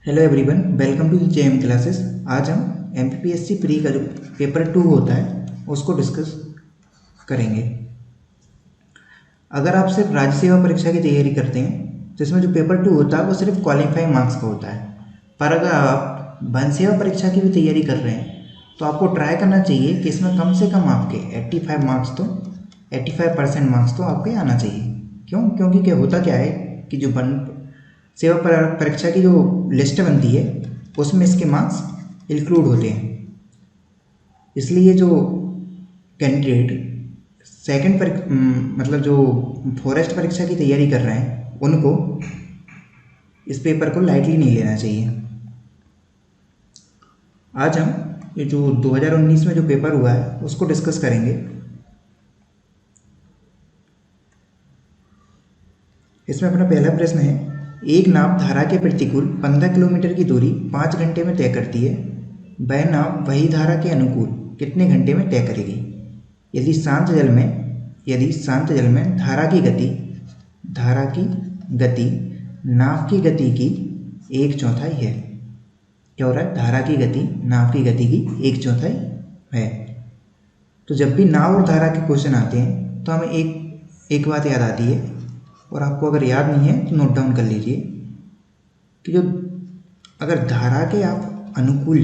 Hello everyone, welcome to the JM classes. आज हम MPPSC pre का जो पेपर 2 होता है उसको डिस्कस करेंगे। अगर आप सिर्फ राज्य सेवा परीक्षा की तैयारी करते हैं तो इसमें जो पेपर 2 होता है वो सिर्फ क्वालिफाइंग मार्क्स का होता है। पर अगर आप वन सेवा परीक्षा की भी तैयारी कर रहे हैं तो आपको ट्राई करना चाहिए कि इसमें कम से कम आपके 85 मार्क्स तो 85% मार्क्स तो आपके आना चाहिए। क्यों? क्योंकि क्या होता क्या है कि जो वन सेवा परीक्षा की जो लिस्ट बनती है उसमें इसके मार्क्स इंक्लूड होते हैं। इसलिए जो कैंडिडेट सेकंड मतलब जो फॉरेस्ट परीक्षा की तैयारी कर रहे हैं उनको इस पेपर को लाइटली नहीं लेना चाहिए। आज हम ये जो 2019 में जो पेपर हुआ है उसको डिस्कस करेंगे। इसमें अपना पहला प्रश्न है, एक नाव धारा के प्रतिकूल 15 किलोमीटर की दूरी 5 घंटे में तय करती है, वह नाव वही धारा के अनुकूल कितने घंटे में तय करेगी? यदि शांत जल में धारा की गति नाव की गति की 1/4 है। क्या हो रहा है? धारा की गति नाव की गति की 1/4 है। तो जब भी नाव और धारा के क्वेश्चन आते हैं तो हमें एक बात याद आती है, और आपको अगर याद नहीं है तो नोट डाउन कर लीजिए कि जो अगर धारा के आप अनुकूल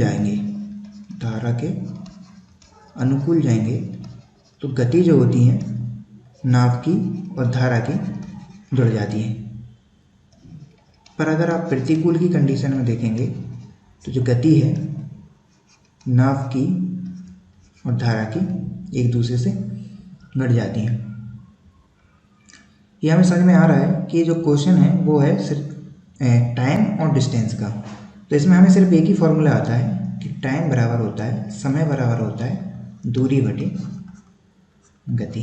जाएंगे तो गति जो होती है नाव की और धारा की जुड़ जाती है। पर अगर आप प्रतिकूल की कंडीशन में देखेंगे तो जो गति है नाव की और धारा की एक दूसरे से बढ़ जाती है। ये हमें समझ में आ रहा है कि जो क्वेश्चन है वो है सिर्फ टाइम और डिस्टेंस का। तो इसमें हमें सिर्फ एक ही फॉर्मूला आता है कि टाइम बराबर होता है, समय बराबर होता है दूरी बटे गति।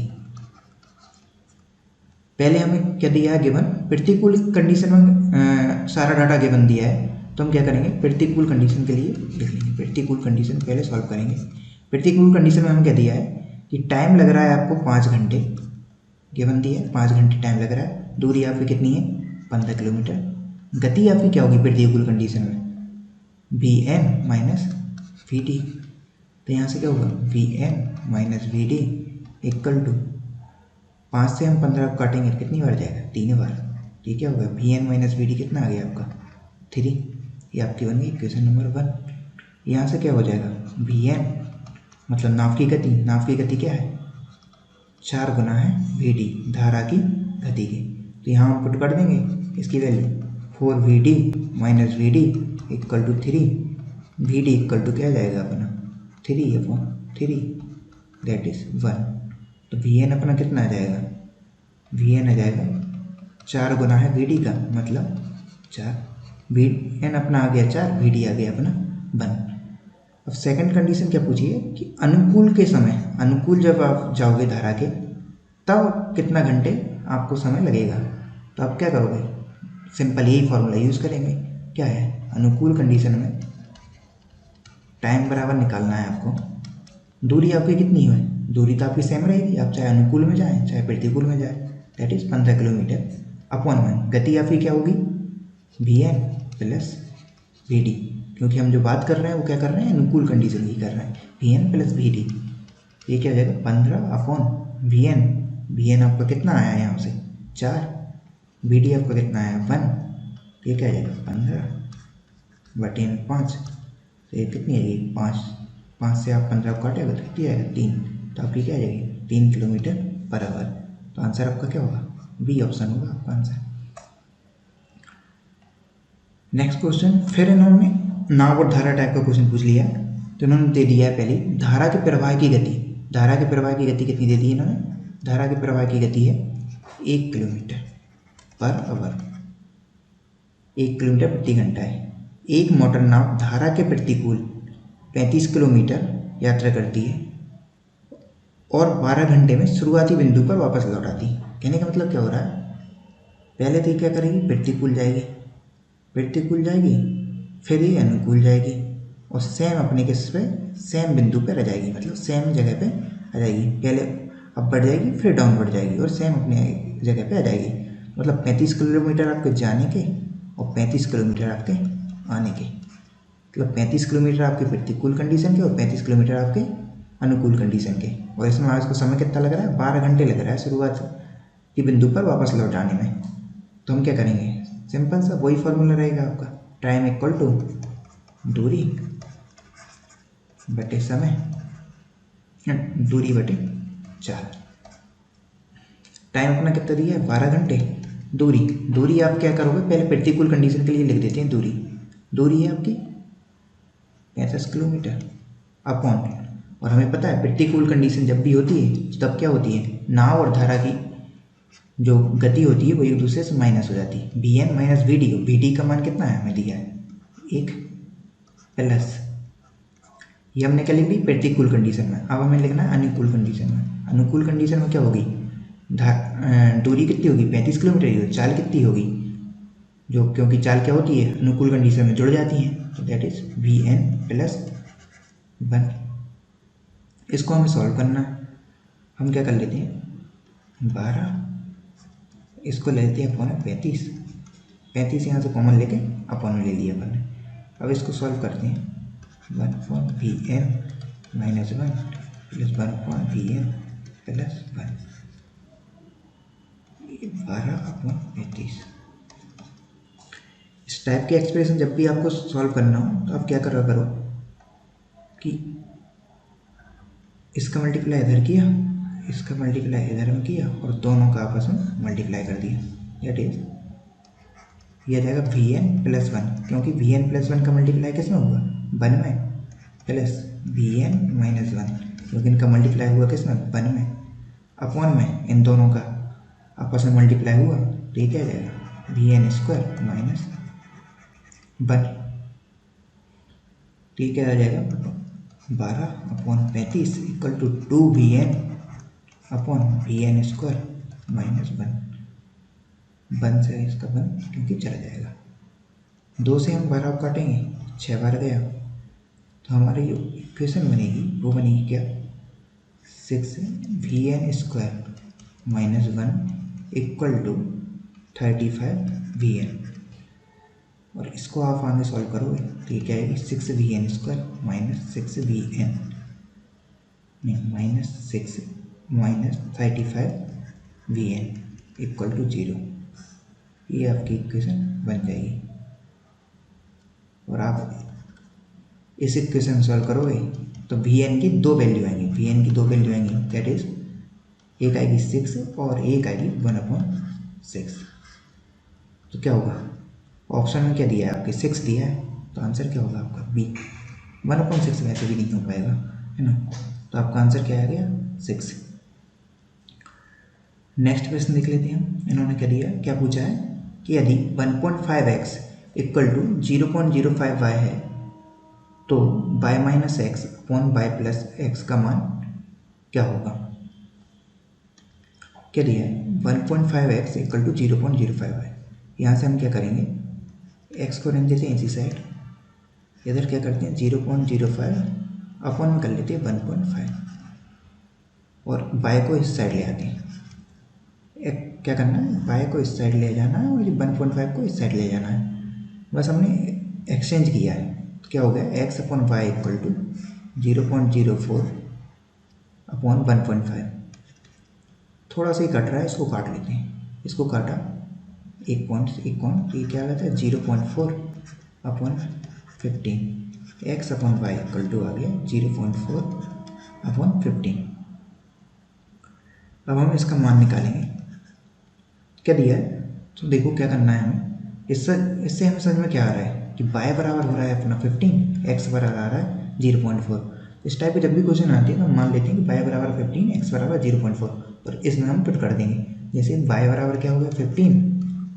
पहले हमें क्या दिया है गिवन? प्रतिकूल कंडीशन में सारा डाटा गिवन दिया है तो हम क्या करेंगे, प्रतिकूल कंडीशन के लिए लिख लेंगे। प्रतिकूल कंडीशन पहले सॉल्व करेंगे। प्रतिकूल कंडीशन में हमें क्या दिया है कि टाइम लग रहा है आपको 5 घंटे, गिवन दिया है 5 घंटे टाइम लग रहा है। दूरी आपकी कितनी है? 15 किलोमीटर। गति आपकी क्या होगी प्रतिकूल कंडीशन में? Vn minus Vd। तो यहाँ से क्या होगा? Vn minus Vd equal to 5 से हम 15 काटेंगे कितनी बार जाएगा? 3 बार। ठीक क्या होगा? Vn माइनस Vd कितना आ गया आपका? 3। ये आपकी बन गई इक्वेशन नंबर 1। यहाँ से क्या हो जाएगा? Vn मतलब नाव की गति क्या है? 4 गुना है Vd धारा की गति की। तो यहाँ हम पुट कर देंगे इसकी value 4Vd minus Vd equal to 3। Vd equal to क्या जाएगा अपना? 3/3 दैट इज 1। तो Vn अपना कितना आ जाएगा? Vn आ जाएगा 4 गुना है Vd का मतलब 4। Vn अपना आ गया 4, Vd आ गया अपना 1। अब सेकंड कंडीशन क्या पूछी है कि अनुकूल जब आप जाओगे धारा के तब कितना घंटे आपको समय लगेगा। तो आप क्या करोगे? सिंपल यही फॉर्मूला यूज़ करेंगे। क्या है? अनुकूल कंडीशन में टाइम बराबर निकालना है आपको। दूरी आपकी कितनी है? दूरी तो आपकी सेम रहेगी, आप चाहे अनुकूल में जाएं चाहे प्रतिकूल में जाएं, दैट इज 15 किलोमीटर अपॉन 1। गति आपकी क्या होगी? Vn प्लस Vd, क्योंकि हम जो बात कर रहे हैं वो क्या कर रहे हैं? अनुकूल कंडीशन की कर रहे हैं। Vn प्लस Vd ये क्या हो जाएगा? 15 अपॉन Vn। Vn आपका कितना आया है यहाँ से? 4। Vd आपका कितना आया? 1। ये क्या आ जाएगा? 15/5। तो ये कितनी आएगी? 5 से आप 15 को काटेगा तो कितनी आएगा? 3। तो आपकी क्या आ जाएगी? 3 किलोमीटर पर आवर। तो आंसर आपका क्या होगा? बी ऑप्शन होगा आपका आंसर। नेक्स्ट क्वेश्चन, फिर इन्होंने नाव और धारा टाइप का क्वेश्चन पूछ लिया। तो इन्होंने दे दिया है पहले धारा के प्रवाह की गति। धारा के प्रवाह की गति कितनी दे दी है इन्होंने? धारा के प्रवाह की गति है 1 किलोमीटर पर आवर, 1 किलोमीटर प्रति घंटा है। एक मोटर नाव धारा के प्रतिकूल 35 किलोमीटर यात्रा करती है और 12 घंटे में शुरुआती बिंदु पर वापस लौट आती है। कहने का मतलब क्या हो रहा है? पहले तो क्या करेगी? प्रतिकूल जाएगी, फिर ये अनुकूल जाएगी और सेम अपने केस पे सेम बिंदु पे रह जाएगी, मतलब सेम जगह पे आ जाएगी। पहले अप बढ़ जाएगी फिर डाउन बढ़ जाएगी और सेम अपने जगह पे आ जाएगी। मतलब 35 किलोमीटर आपके जाने के और 35 किलोमीटर आपके आने के, मतलब 35 किलोमीटर आपके प्रतिकूल कंडीशन के और 35 किलोमीटर आपके अनुकूल कंडीशन के। और इसमें आपको समय कितना लग रहा है, 12 घंटे लग रहा है शुरुआत के बिंदु पर वापस लौट आने में। तो हम क्या करेंगे, सिंपल सा वही फॉर्मूला रहेगा आपका, टाइम इक्वल टू दूरी बटे समय, दूरी बटे चाल। टाइम अपना कितना दिया है, 12 घंटे। दूरी आप क्या करोगे, पहले प्रतिकूल कंडीशन के लिए लिख देते हैं दूरी है आपकी 35 किलोमीटर अपॉन, और हमें पता है प्रतिकूल कंडीशन जब भी होती है तब क्या होती है, नाव और धारा की जो गति होती है वो एक दूसरे से माइनस हो जाती है। V N minus V D, V D का मान कितना है हमें दिया है 1, प्लस ये हमने क्या लिख दी प्रतिकूल कंडीशन में। अब हमें लिखना है अनुकूल कंडीशन में। अनुकूल कंडीशन में क्या होगी, दूरी कितनी होगी 35 किलोमीटर की, चाल कितनी होगी, जो क्योंकि चाल क्या होती है अनुकूल कंडीशन में जुड़ जाती हैं, तो that is V N plus 1। इसको हमें सॉल्व करना है, हम क्या कर लेते हैं 12, इसको ले लेते हैं अपॉन 35 यहाँ से कॉमन लेके अपॉन में ले लिया अपन ने। अब इसको सॉल्व करते हैं, 1 V N minus 1 plus 1 V N plus 1, 12/35। इस टाइप के एक्सप्रेशन जब भी आपको सॉल्व करना हो तो आप क्या करा करो कि इसका मल्टीप्लाई इधर किया, इसका मल्टीप्लाई इधर में किया और दोनों का आपस में मल्टीप्लाई कर दिया, दैट इज ये आ जाएगा वी एन प्लस 1, क्योंकि वी एन प्लस 1 का मल्टीप्लाई किस में हुआ 1 में, प्लस वी एन माइनस 1 क्योंकि इनका मल्टीप्लाई हुआ किस में 1 में, अपॉन में इन दोनों का आपस में मल्टीप्लाई हुआ, तो ये क्या आ जाएगा वी एन स्क्वायर माइनस 1, ठीक है आ जाएगा 12/35 equal to 2 V N upon V N square minus 1 से इसका 1 क्योंकि चला जाएगा, 2 से हम 12 काटेंगे 6 बार गया, तो हमारी जो इक्वेशन बनेगी वो बनेगी क्या 6 V N square minus 1 equal to 35 V N. और इसको आप आगे सॉल्व करोगे तो ये क्या आएगी 6 V N square minus 6 V N नहीं minus 6 minus 35 V N equal to 0। ये आपकी इक्वेशन बन जाएगी। और आप इस इक्वेशन सॉल्व करोगे तो वी एन की 2 वैल्यू आएंगी, वी एन की 2 वैल्यू आएंगी, दैट इज एक आएगी 6 और एक आएगी 1/6। तो क्या होगा, ऑप्शन में क्या दिया है आपके 6 दिया है, तो आंसर क्या होगा आपका बी। 1/6 वैसे भी नहीं हो पाएगा है ना, तो आपका आंसर क्या आ गया 6। नेक्स्ट क्वेश्चन देख लेते हैं हम, इन्होंने क्या दिया, क्या पूछा है कि यदि 1.5x इक्वल टू 0.05y है तो y minus x upon y plus x का मान क्या होगा। क्या दिया है 1.5x इक्वल टू 0.05y, यहाँ से हम क्या करेंगे x को रख देते हैं इसी साइड, इधर क्या करते हैं 0.05 अपॉन में कर लेते हैं 1.5 और y को इस साइड ले आते हैं। क्या करना है y को इस साइड ले जाना है और 1.5 को इस साइड ले जाना है, बस हमने एक्सचेंज किया है। तो क्या हो गया x upon Y equal to 0.04 upon 1.5। थोड़ा सा ही कट रहा है, इसको काट लेते हैं, इसको काटा एक पॉइंट तो ये क्या आ जाता है 0.4 upon 15, X upon Y equal to आ गया 0.4 अपॉन 15। अब हम इसका मान निकालेंगे, क्या दिया है तो देखो क्या करना है हमें, इससे हमें समझ में क्या आ रहा है कि y बराबर हो रहा है अपना 15, x बराबर आ रहा है 0.4। इस टाइप की जब भी क्वेश्चन आती है तो हम मान लेते हैं कि y बराबर 15, x बराबर 0.4 और इसमें हम पुट कर देंगे। जैसे y बराबर क्या हो गया 15,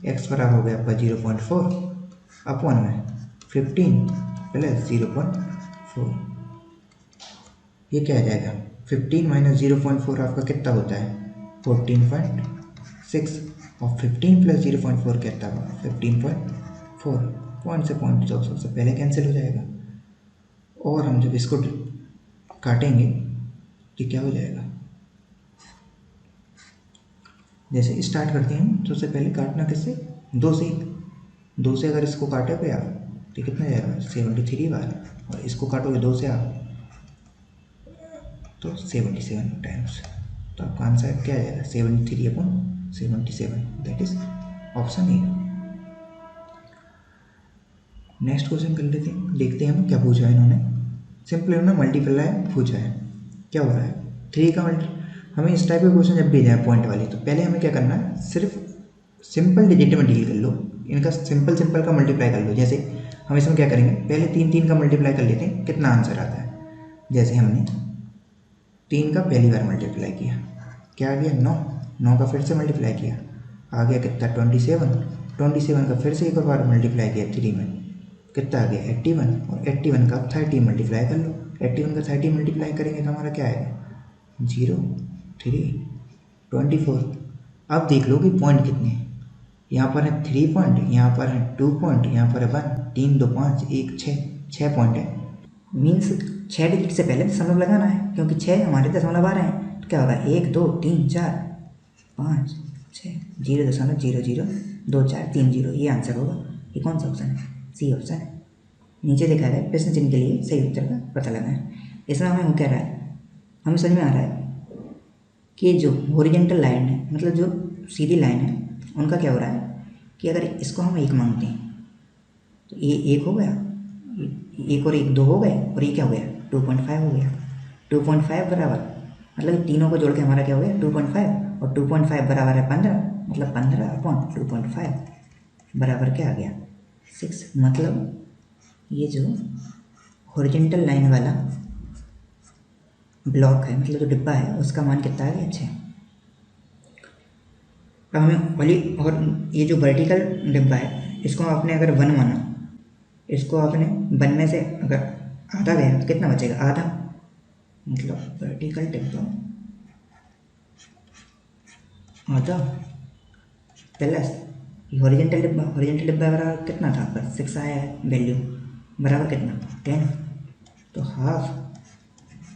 x बराबर हो गया आपका 0.4 अपॉन में 15 प्लस 0.4, ये क्या आ जाएगा 15 माइनस 0.4 आपका कितना होता है 14.6 और 15 प्लस 0.4 कितना होगा 15.4। पॉइंट से पॉइंट जो सबसे पहले कैंसिल हो जाएगा और हम जब इसको काटेंगे तो क्या हो जाएगा, जैसे स्टार्ट करते हैं सबसे पहले काटना किससे 2 से अगर इसको काटे पे आप तो कितना जाएगा 73 बार, और इसको काटोगे 2 से आप तो 77 टाइम्स। तो आपका आंसर क्या आ जाएगा 73/77, that is option A. Next question कर लेते हैं, देखते हैं हम क्या पूछा है इन्होंने। सिंपल इन्होंने मल्टीप्लाई पूछा है, क्या हो रहा है 3 का मल्टी। हमें इस टाइप के क्वेश्चन जब भी जाए पॉइंट वाली, तो पहले हमें क्या करना है, सिर्फ सिंपल डिजिट में डील कर लो, इनका सिंपल का मल्टीप्लाई कर लो। जैसे हम इसमें क्या करेंगे, पहले 3 का मल्टीप्लाई कर लेते हैं, कितना आंसर आता है। जैसे हमने 3 का पहली बार मल्टीप्लाई किया, क्या आ गया 9, 9 का फिर से मल्टीप्लाई किया, आ गया कितना 27, 27 का फिर से एक और बार मल्टीप्लाई किया 3 में, कितना आ गया 81, और 81 का 30 मल्टीप्लाई कर लो। 81 का 30 मल्टीप्लाई करेंगे तो हमारा क्या आएगा 0, 3, 24। अब देख लो कि पॉइंट कितने हैं, यहाँ पर है 3 पॉइंट, यहाँ पर है 2 पॉइंट, यहाँ पर है 1, 3, 2, 5, 1, 6 पॉइंट है। मीन्स 6 डिजिट से पहले दशमलव लगाना है, क्योंकि 6 हमारे दशमलव आ रहे हैं। तो क्या होगा 1, 2, 3, 4, 5, 6, 0.002430, ये आंसर होगा। ये कौन सा ऑप्शन है, सी ऑप्शन है। नीचे देखा है प्रश्न चिन्ह के लिए सही उत्तर का पता लगाएं। इसमें हमें वो कह रहा है, हमें समझ में आ रहा है कि जो हॉरिजॉन्टल लाइन है, मतलब जो सीधी लाइन है, उनका क्या हो रहा है कि अगर इसको हम 1 मांगते हैं तो ये 1 हो गया, 1 और 1 2 हो गए, और ये क्या हो गया 2.5 हो गया। 2.5 बराबर, मतलब तीनों को जोड़ के हमारा क्या हो गया 2.5, और 2.5 बराबर है 15, मतलब 15/2.5 बराबर क्या आ गया 6। मतलब ये जो हॉरिजॉन्टल लाइन वाला ब्लॉक है, मतलब जो डिब्बा है, उसका मान कितना आ गया 6। अब हमें वाली, और ये जो वर्टिकल डिब्बा है, इसको आपने अगर 1 माना, इसको आपने 1 में से अगर आधा गया तो कितना बचेगा आधा, मतलब वर्टिकल डिब्बा आधा प्लस हॉरिजॉन्टल डिब्बा बराबर कितना था आपका 6 आया है वैल्यू, बराबर कितना 10, तो हाफ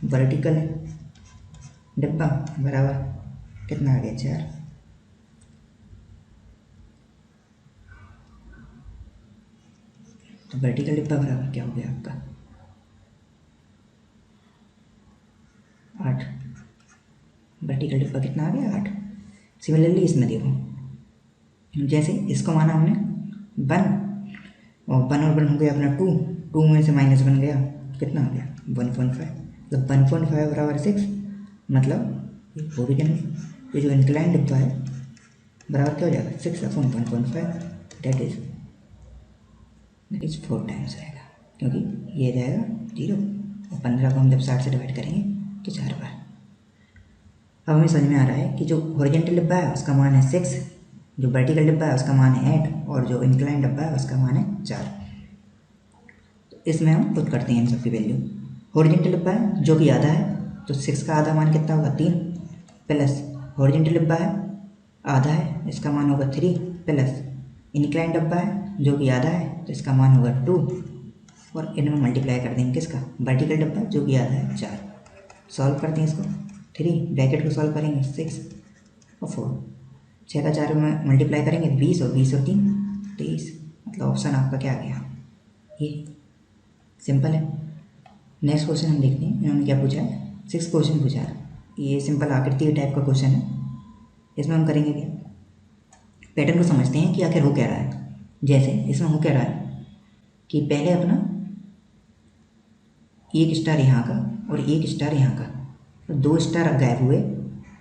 वर्टिकल डिब्बा बराबर कितना आ गया 4। तो वर्टिकल डिब्बा बराबर क्या हो गया आपका 8। वर्टिकल डिब्बा कितना आ गया 8। सिमिलरली इसमें देखो, जैसे इसको माना हमने 1, और 1 और 1 हो गया अपना 2, 2 में से -1 गया, कितना हो गया 1.5, मतलब 1.5 बराबर 6, मतलब हॉरिजॉन्टल ये जो इंक्लाइन डिब्बा है बराबर क्या हो जाएगा 6/1.5, दैट इज 4 टाइम्स आएगा, क्योंकि ये जाएगा 0, और 15 को हम जब 60 से डिवाइड करेंगे तो 4 बार। अब हमें समझ में आ रहा है कि जो हॉरिजॉन्टल डिब्बा है उसका मान है 6, जो वर्टिकल डिब्बा है उसका मान है 8, और जो इंक्लाइन डिब्बा है उसका मान है 4। तो इसमें हम पुट करते हैं इन सब की वैल्यू। हॉरिजॉन्टल डिब्बा है जो कि आधा है, तो 6 का आधा मान कितना होगा 3, प्लस हॉरिजॉन्टल डिब्बा है आधा है, इसका मान होगा 3, प्लस इंक्लाइन डिब्बा है जो कि आधा है, तो इसका मान होगा 2, और इनमें मल्टीप्लाई कर देंगे किसका वर्टिकल डिब्बा जो कि आधा है 4। सॉल्व करते हैं इसको, 3 ब्रैकेट को सॉल्व करेंगे 6 और 4, 6 का 4 में मल्टीप्लाई करेंगे 20, और 20 और 3 23, मतलब ऑप्शन आपका क्या आ गया ये। सिंपल है। नेक्स्ट क्वेश्चन हम देखते हैं, इन्होंने क्या पूछा है 6 क्वेश्चन पूछा है। ये सिंपल आकृति टाइप का क्वेश्चन है। इसमें हम करेंगे क्या, पैटर्न को समझते हैं कि आखिर हो क्या रहा है। जैसे इसमें हो क्या रहा है कि पहले अपना एक स्टार यहाँ का और एक स्टार यहाँ का, तो 2 स्टार गायब हुए,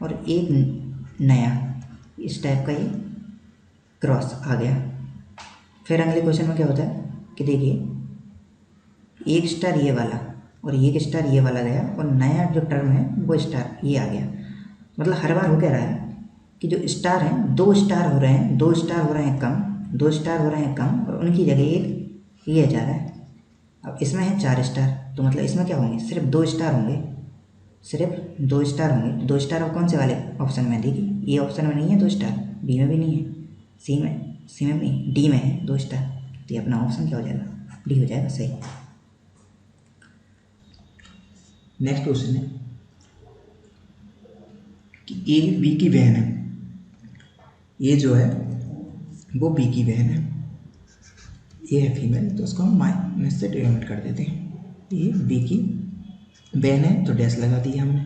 और एक नया इस टाइप का ये क्रॉस आ गया। फिर अगले क्वेश्चन में क्या होता है कि देखिए एक स्टार ये वाला और एक स्टार ये वाला गया, और नया जो टर्म है वो स्टार ये आ गया। मतलब हर बार हो क्या रहा है कि जो स्टार हैं 2 स्टार हो रहे हैं, 2 स्टार हो रहे हैं कम, 2 स्टार हो रहे हैं कम, और उनकी जगह एक ये जा रहा है। अब इसमें है 4 स्टार, तो मतलब इसमें क्या होंगे सिर्फ 2 स्टार होंगे, सिर्फ 2 स्टार होंगे। 2 स्टार और कौन से वाले ऑप्शन में, देखिए ये ऑप्शन में नहीं है 2 स्टार, बी में भी नहीं है, सी में नहीं, डी में है 2 स्टार, तो ये अपना ऑप्शन क्या हो जाएगा डी हो जाएगा सही। नेक्स्ट क्वेश्चन है कि ए बी की बहन है, ये जो है वो बी की बहन है, ए है फीमेल तो उसको हम माइनस से डिनोट कर देते हैं। ये बी की बहन है तो डैश लगा दिया हमने।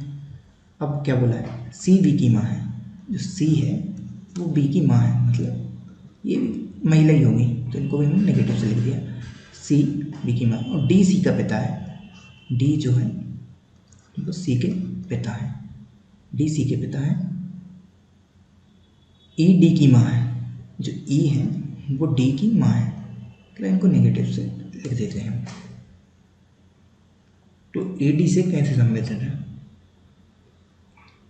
अब क्या बोला है, सी बी की माँ है, जो सी है वो बी की माँ है, मतलब ये महिला ही होगी तो इनको भी हमने नेगेटिव से लिख दिया। सी बी की माँ और डी सी का पिता है, डी जो है वो सी के पिता है, डी सी के पिता है। ई डी की माँ है, जो ई है वो डी की माँ है, तो इनको नेगेटिव से लिख देते हैं। तो ए डी से कैसे संबंधित है,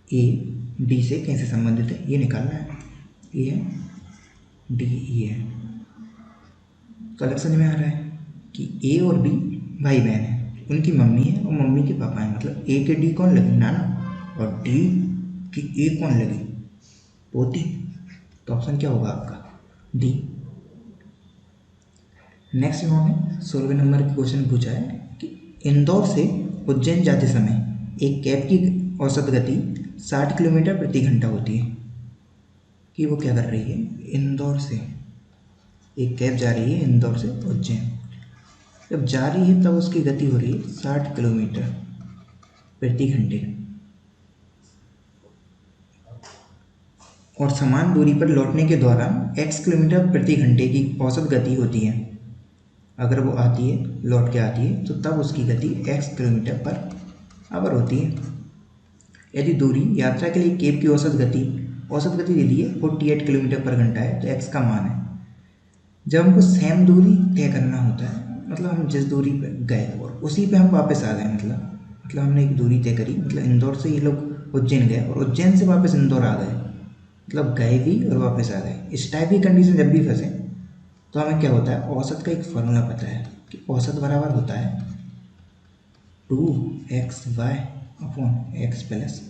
ए डी से कैसे संबंधित है ये निकालना है। ए है डी ई है, तो अलग समझ में आ रहा है कि ए और बी भाई बहन है, उनकी मम्मी है और मम्मी के पापा है, मतलब ए के डी कौन लगी, नाना, और डी की ए कौन लगी, पोती। तो ऑप्शन क्या होगा आपका, डी। नेक्स्ट इन्होंने 16वें नंबर की क्वेश्चन पूछा है कि इंदौर से उज्जैन जाते समय एक कैब की औसत गति 60 किलोमीटर प्रति घंटा होती है, कि वो क्या कर रही है, इंदौर से एक कैब जा रही है इंदौर से उज्जैन, जब जा रही है तब उसकी गति हो रही है 60 किलोमीटर प्रति घंटे, और समान दूरी पर लौटने के दौरान x किलोमीटर प्रति घंटे की औसत गति होती है। अगर वो आती है, लौट के आती है, तो तब उसकी गति x किलोमीटर पर आवर होती है। यदि दूरी यात्रा के लिए कैब की औसत गति दे दी है 48 किलोमीटर पर घंटा है, तो x का मान है। जब हमको सेम दूरी तय करना होता है, मतलब हम जिस दूरी पर गए और उसी पे हम वापस आ गए, मतलब हमने एक दूरी तय करी, मतलब इंदौर से ये लोग उज्जैन गए और उज्जैन से वापस इंदौर आ गए, मतलब गए भी और वापस आ गए। इस टाइप की कंडीशन जब भी फंसे तो हमें क्या होता है, औसत का एक फॉर्मूला पता है कि औसत बराबर होता है 2xy upon x plus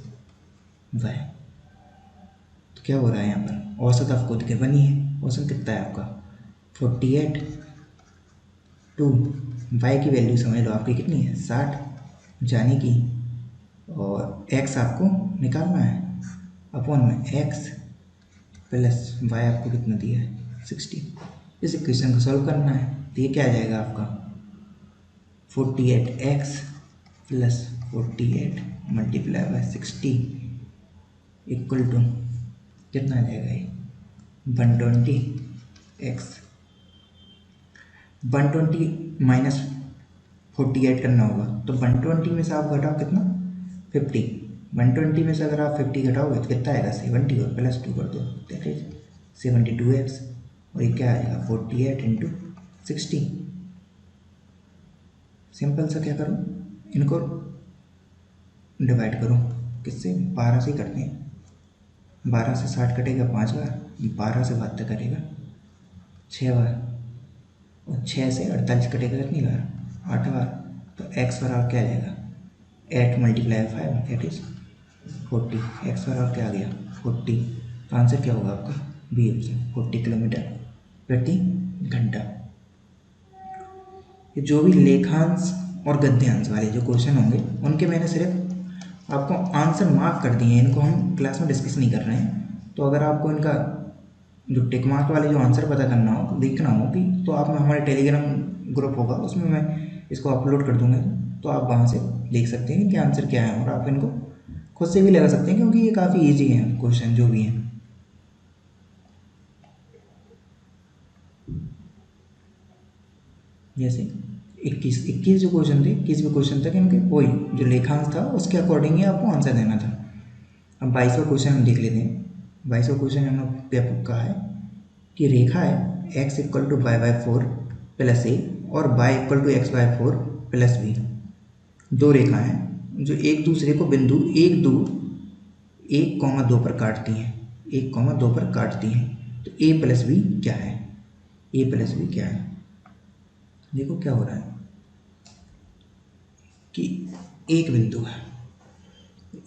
y। तो क्या हो रहा है यहाँ पर, औसत आपको गिवन ही है, औसत कितना है आपका 48, टू y की वैल्यू समझ लो आपकी कितनी है 60 जाने की, और x आपको निकालना है अपॉन में x प्लस y आपको कितना दिया है 60। इस इक्वेशन को सॉल्व करना है तो ये क्या आ जाएगा आपका 48x plus 48 multiply by 60 equal to कितना आ जाएगा ये 120x, 120 माइनस 48 करना होगा, तो 120 में से आप घटाओ कितना 50, 120 में से अगर आप 50 घटाओगे तो कितना आएगा 70, और प्लस 2 कर दो दैट इज 72x, और ये क्या आएगा 48 इंटू 60। सिंपल सा क्या करो, इनको डिवाइड करो, किससे 12 से करते हैं, 12 से 60 कटेगा 5 बार, 12 से 72 करेगा 6 बार, और 6 से 48 कटेगा कितनी बार 8 बार, तो x बराबर क्या आ जाएगा 8 मल्टीप्लाई 5 दैट इज 40, x बराबर क्या आ गया 40। तो आंसर क्या होगा आपका बी ऑप्शन 40 किलोमीटर प्रति घंटा। ये जो भी लेखांश और गद्यांश वाले जो क्वेश्चन होंगे उनके मैंने सिर्फ आपको आंसर मार्क कर दिए हैं, इनको हम क्लास में डिस्कस नहीं कर रहे हैं। तो अगर आपको इनका जो टिक मार्क वाले जो आंसर पता करना हो, देखना हो कि, तो आप हमारे टेलीग्राम ग्रुप होगा उसमें मैं इसको अपलोड कर दूंगा, तो आप वहाँ से देख सकते हैं कि आंसर क्या है, और आप इनको खुद से भी लगा सकते हैं क्योंकि ये काफ़ी ईजी हैं क्वेश्चन जो भी हैं। जैसे 21 जो क्वेश्चन थे, 21वें क्वेश्चन तक इनके वही जो लेखांश था उसके अकॉर्डिंग ही आपको आंसर देना था। अब 22वां क्वेश्चन हम देख लेते हैं। 22वां क्वेश्चन हमने क्या कहा है कि रेखा है x equal to Y by 4 plus A और y equal to X by 4 plus B. दो रेखा हैं जो एक दूसरे को बिंदु 1,2 पर काटती हैं, 1,2 पर काटती हैं। तो a प्लस बी क्या है, a प्लस बी क्या है, देखो क्या हो रहा है कि एक बिंदु है,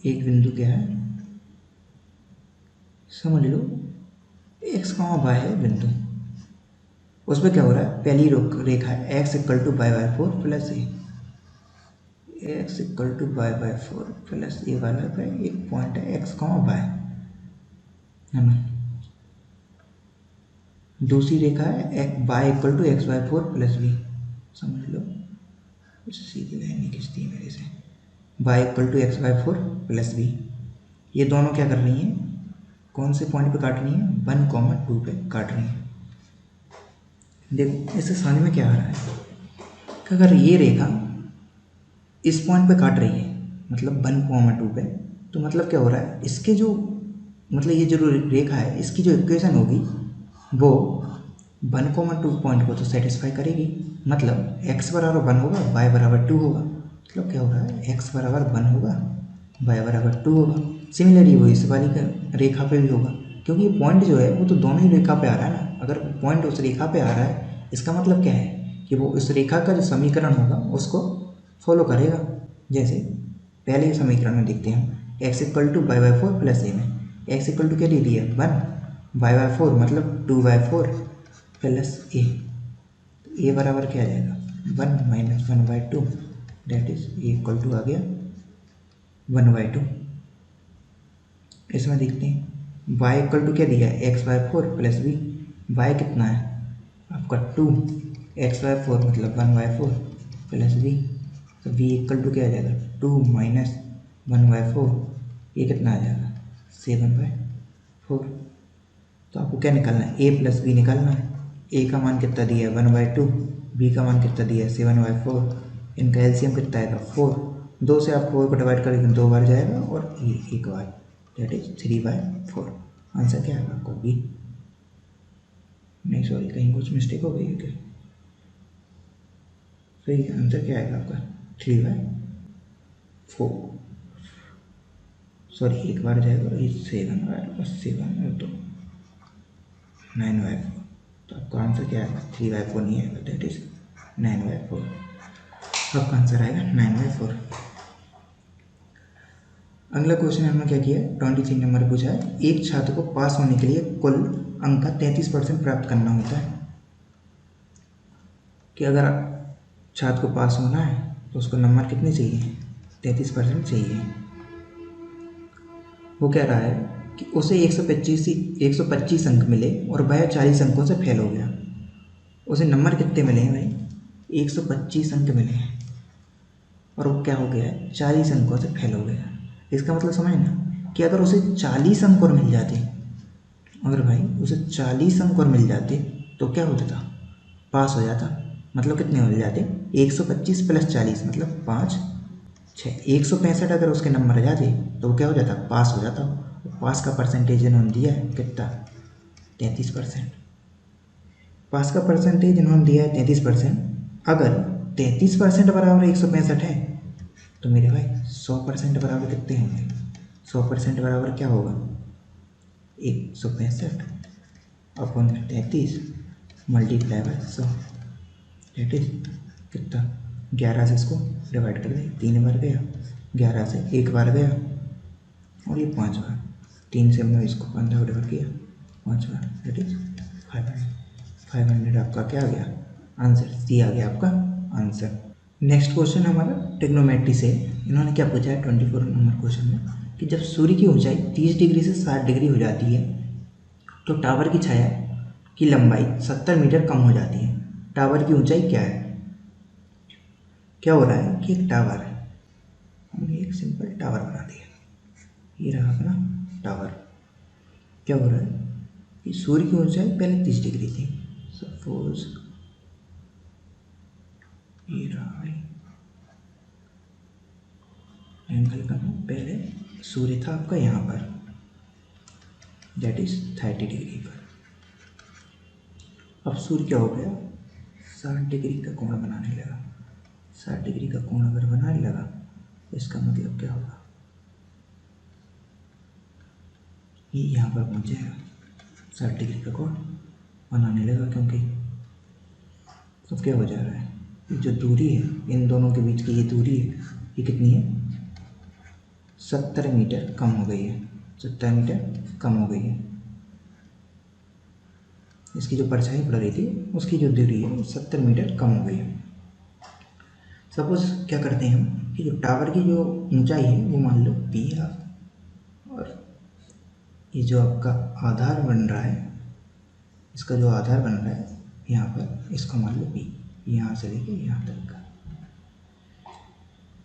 एक बिंदु क्या है समझ लो x, y है बिंदु, उस पर क्या हो रहा है, पहली रेखा है x equal to Y by 4 plus A, x equal to Y by 4 plus A वाला पे एक पॉइंट है x, y है ना। दूसरी रेखा है y equal to x/4 plus B, समझ लो सीधी लाइन नहीं खींचती है मेरे से। y equal to x/4 plus B, ये दोनों क्या कर रही हैं, कौन से पॉइंट पे काट रही हैं, 1,2 पे काट रही हैं। देखो इससे समझ में क्या आ रहा है कि अगर ये रेखा इस पॉइंट पे काट रही है मतलब 1,2 पे, तो मतलब क्या हो रहा है, इसके जो मतलब ये जो रेखा है इसकी जो इक्वेशन होगी वो 1,2 पॉइंट को तो सेटिस्फाई करेगी। मतलब x बराबर 1 होगा, y बराबर 2 होगा। मतलब क्या हो रहा है, x बराबर 1 होगा, y बराबर 2 होगा। सिमिलरली वो इस वाली रेखा पे भी होगा, क्योंकि ये पॉइंट जो है वो तो दोनों ही रेखा पे आ रहा है ना। अगर पॉइंट उस रेखा पे आ रहा है इसका मतलब क्या है कि वो उस रेखा का जो समीकरण होगा उसको फॉलो करेगा। जैसे पहले समीकरण में देखते हैं हम, x equal to y/4 plus A में x इक्वल टू क्या दे दिया 1, y/4 मतलब 2/4 प्लस ए, ए बराबर क्या आ जाएगा 1 minus 1/2, that is A equal to आ गया 1/2। इसमें देखते हैं y इक्वल टू क्या दिया है x/4 प्लस बी, y कितना है आपका 2, x/4 मतलब 1/4 प्लस बी, तो v इक्वल टू क्या आ जाएगा 2 माइनस 1/4, ये कितना आ जाएगा 7/4। तो आपको क्या निकालना है, a प्लस बी निकालना है। a का मान कितना दिया है 1/2, b का मान कितना दिया है 7/4, इनका एलसीएम कितना आएगा 4, 2 से आप 4 को डिवाइड करेंगे 2 बार जाएगा और ये 1 बार, डेट इज 3/4। आंसर क्या आएगा आपका बी। नहीं सॉरी, कहीं कुछ मिस्टेक हो गई है क्या, सही आंसर क्या आएगा आपका 3/4। सॉरी एक बार जाएगा और ये 7 और 7 तो 9/4, तो आपका आंसर क्या आएगा 3/4 नहीं आएगा, डेट इज 9/4। आपका आंसर आएगा 9/4। अगला क्वेश्चन हमने क्या किया है, 23 नंबर पूछा है, एक छात्र को पास होने के लिए कुल अंक का 33% प्राप्त करना होता है। कि अगर छात्र को पास होना है तो उसको नंबर कितने चाहिए, 33% चाहिए। वो कह रहा है कि उसे 125 अंक मिले और वह 40 अंकों से फेल हो गया। उसे नंबर कितने मिले हैं भाई, 125 अंक मिले हैं और वो क्या हो गया है 40 अंकों से फेल हो गया। इसका मतलब समझ ना कि अगर उसे 40 अंक और मिल जाते, अगर भाई उसे 40 अंक और मिल जाते तो क्या होता था, पास हो जाता। मतलब कितने हो जाते 125 प्लस 40 मतलब 5 6, 165 अगर उसके नंबर आ जाते तो वो क्या हो जाता, पास हो जाता। पास का परसेंटेज इन्होंने दिया है कितना 33%। पास का परसेंटेज इन्होंने दिया है 33%। अगर 33% बराबर 165 है तो मेरे भाई 100% बराबर कितने होंगे, 100% बराबर क्या होगा 165 upon 33 multiply by 100, that is कितना 11 से इसको डिवाइड कर दें, 3 बार गया, 11 से 1 बार गया और ये 5 बार, 3 से हमने इसको 15 डिवाइड किया 5 बार, डेट इज 500 आपका क्या आ गया आंसर, सी आ गया आपका आंसर। नेक्स्ट क्वेश्चन हमारा ट्रिग्नोमेट्री से, इन्होंने क्या पूछा है 24 नंबर क्वेश्चन में कि जब सूर्य की ऊंचाई 30 डिग्री से 60 डिग्री हो जाती है तो टावर की छाया की लंबाई 70 मीटर कम हो जाती है। टावर की ऊंचाई क्या है। क्या हो रहा है कि एक टावर है, हमने एक सिंपल टावर बना दिया, ये रहा अपना टावर। क्या हो रहा है कि सूर्य की ऊंचाई पहले 30 डिग्री थी, सपोज ये रहा भाई एंगल का, पहले सूर्य था आपका यहाँ पर, दैट इज 30 डिग्री पर। अब सूर्य क्या हो गया 60 डिग्री का कोण बनाने लगा। 60 डिग्री का कोण अगर बनाने लगा इसका मतलब क्या होगा, ये यहाँ पर पहुँच जाएगा, 60 डिग्री का कोण बनाने लगा। क्योंकि तो क्या हो जा रहा है, ये जो दूरी है इन दोनों के बीच की ये दूरी है, ये कितनी है 70 मीटर कम हो गई है, 70 मीटर कम हो गई है। इसकी जो परछाई पड़ रही थी उसकी जो दूरी है 70 मीटर कम हो गई है। सपोज क्या करते हैं हम कि जो टावर की जो ऊंचाई है वो मान लो P है और ये जो आपका आधार बन रहा है इसका जो आधार बन रहा है यहाँ पर, इसको मान लो पी, यहाँ से लेके यहाँ तक का।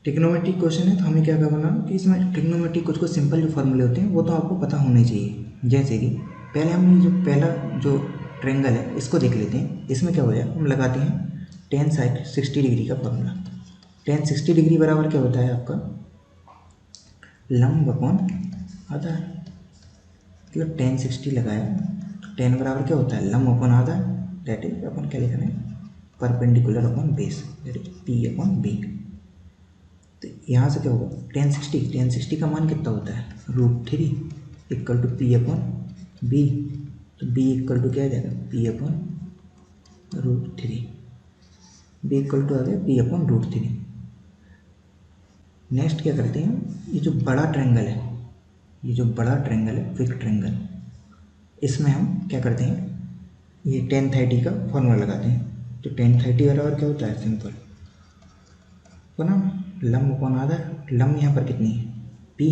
ट्रिग्नोमेट्रिक क्वेश्चन है तो हमें क्या करना कि इसमें ट्रिग्नोमेट्रिक कुछ कुछ सिंपल जो फॉर्मूले होते हैं वो तो आपको पता होने चाहिए। जैसे कि पहले हम जो पहला जो ट्रायंगल है इसको देख लेते हैं। इसमें क्या हो जाए, हम लगाते हैं टेन 60 डिग्री का फॉर्मूला। टेन 60 डिग्री बराबर क्या होता है आपका, लंब अपॉन आधार। मतलब टेन 60 लगाया तो टेन बराबर क्या होता है, लंब अपॉन आधार, दैट इज अपन क्या लिखना है, perpendicular upon base, that is P upon B. तो यहाँ से क्या होगा, टेन 60 का मान कितना होता है, √3 equal to P upon B. तो बी इक्वल टू क्या आ जाएगा, P upon √3, B equal to आ गया पी अपॉन √3। नेक्स्ट क्या करते हैं, ये जो बड़ा ट्रायंगल है, ये जो बड़ा ट्रायंगल है क्विक ट्रायंगल, इसमें हम क्या करते हैं, ये टेन 30 का फॉर्मूला लगाते हैं। तो टेन 30 बराबर क्या होता है, सिंपल तो ना, लंब अपॉन आधार। लंब यहाँ पर कितनी है, पी,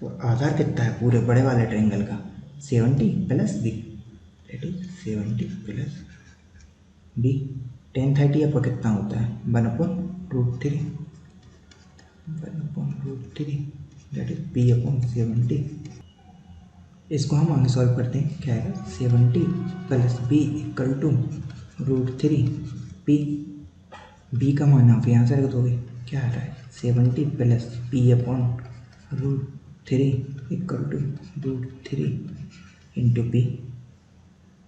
और आधार कितना है पूरे बड़े वाले ट्रायंगल का, 70 plus B, that is 70 plus B. Tan 30 आपका कितना होता है, 1/√3, 1/√3, दैट इज पी अपॉन 70। इसको हम आगे सॉल्व करते हैं, क्या आएगा, 70 plus B equal to √3 P. B का मान आप यहाँ से रख दोगे, क्या आ रहा है, 70 plus P upon √3 equal to √3 into P.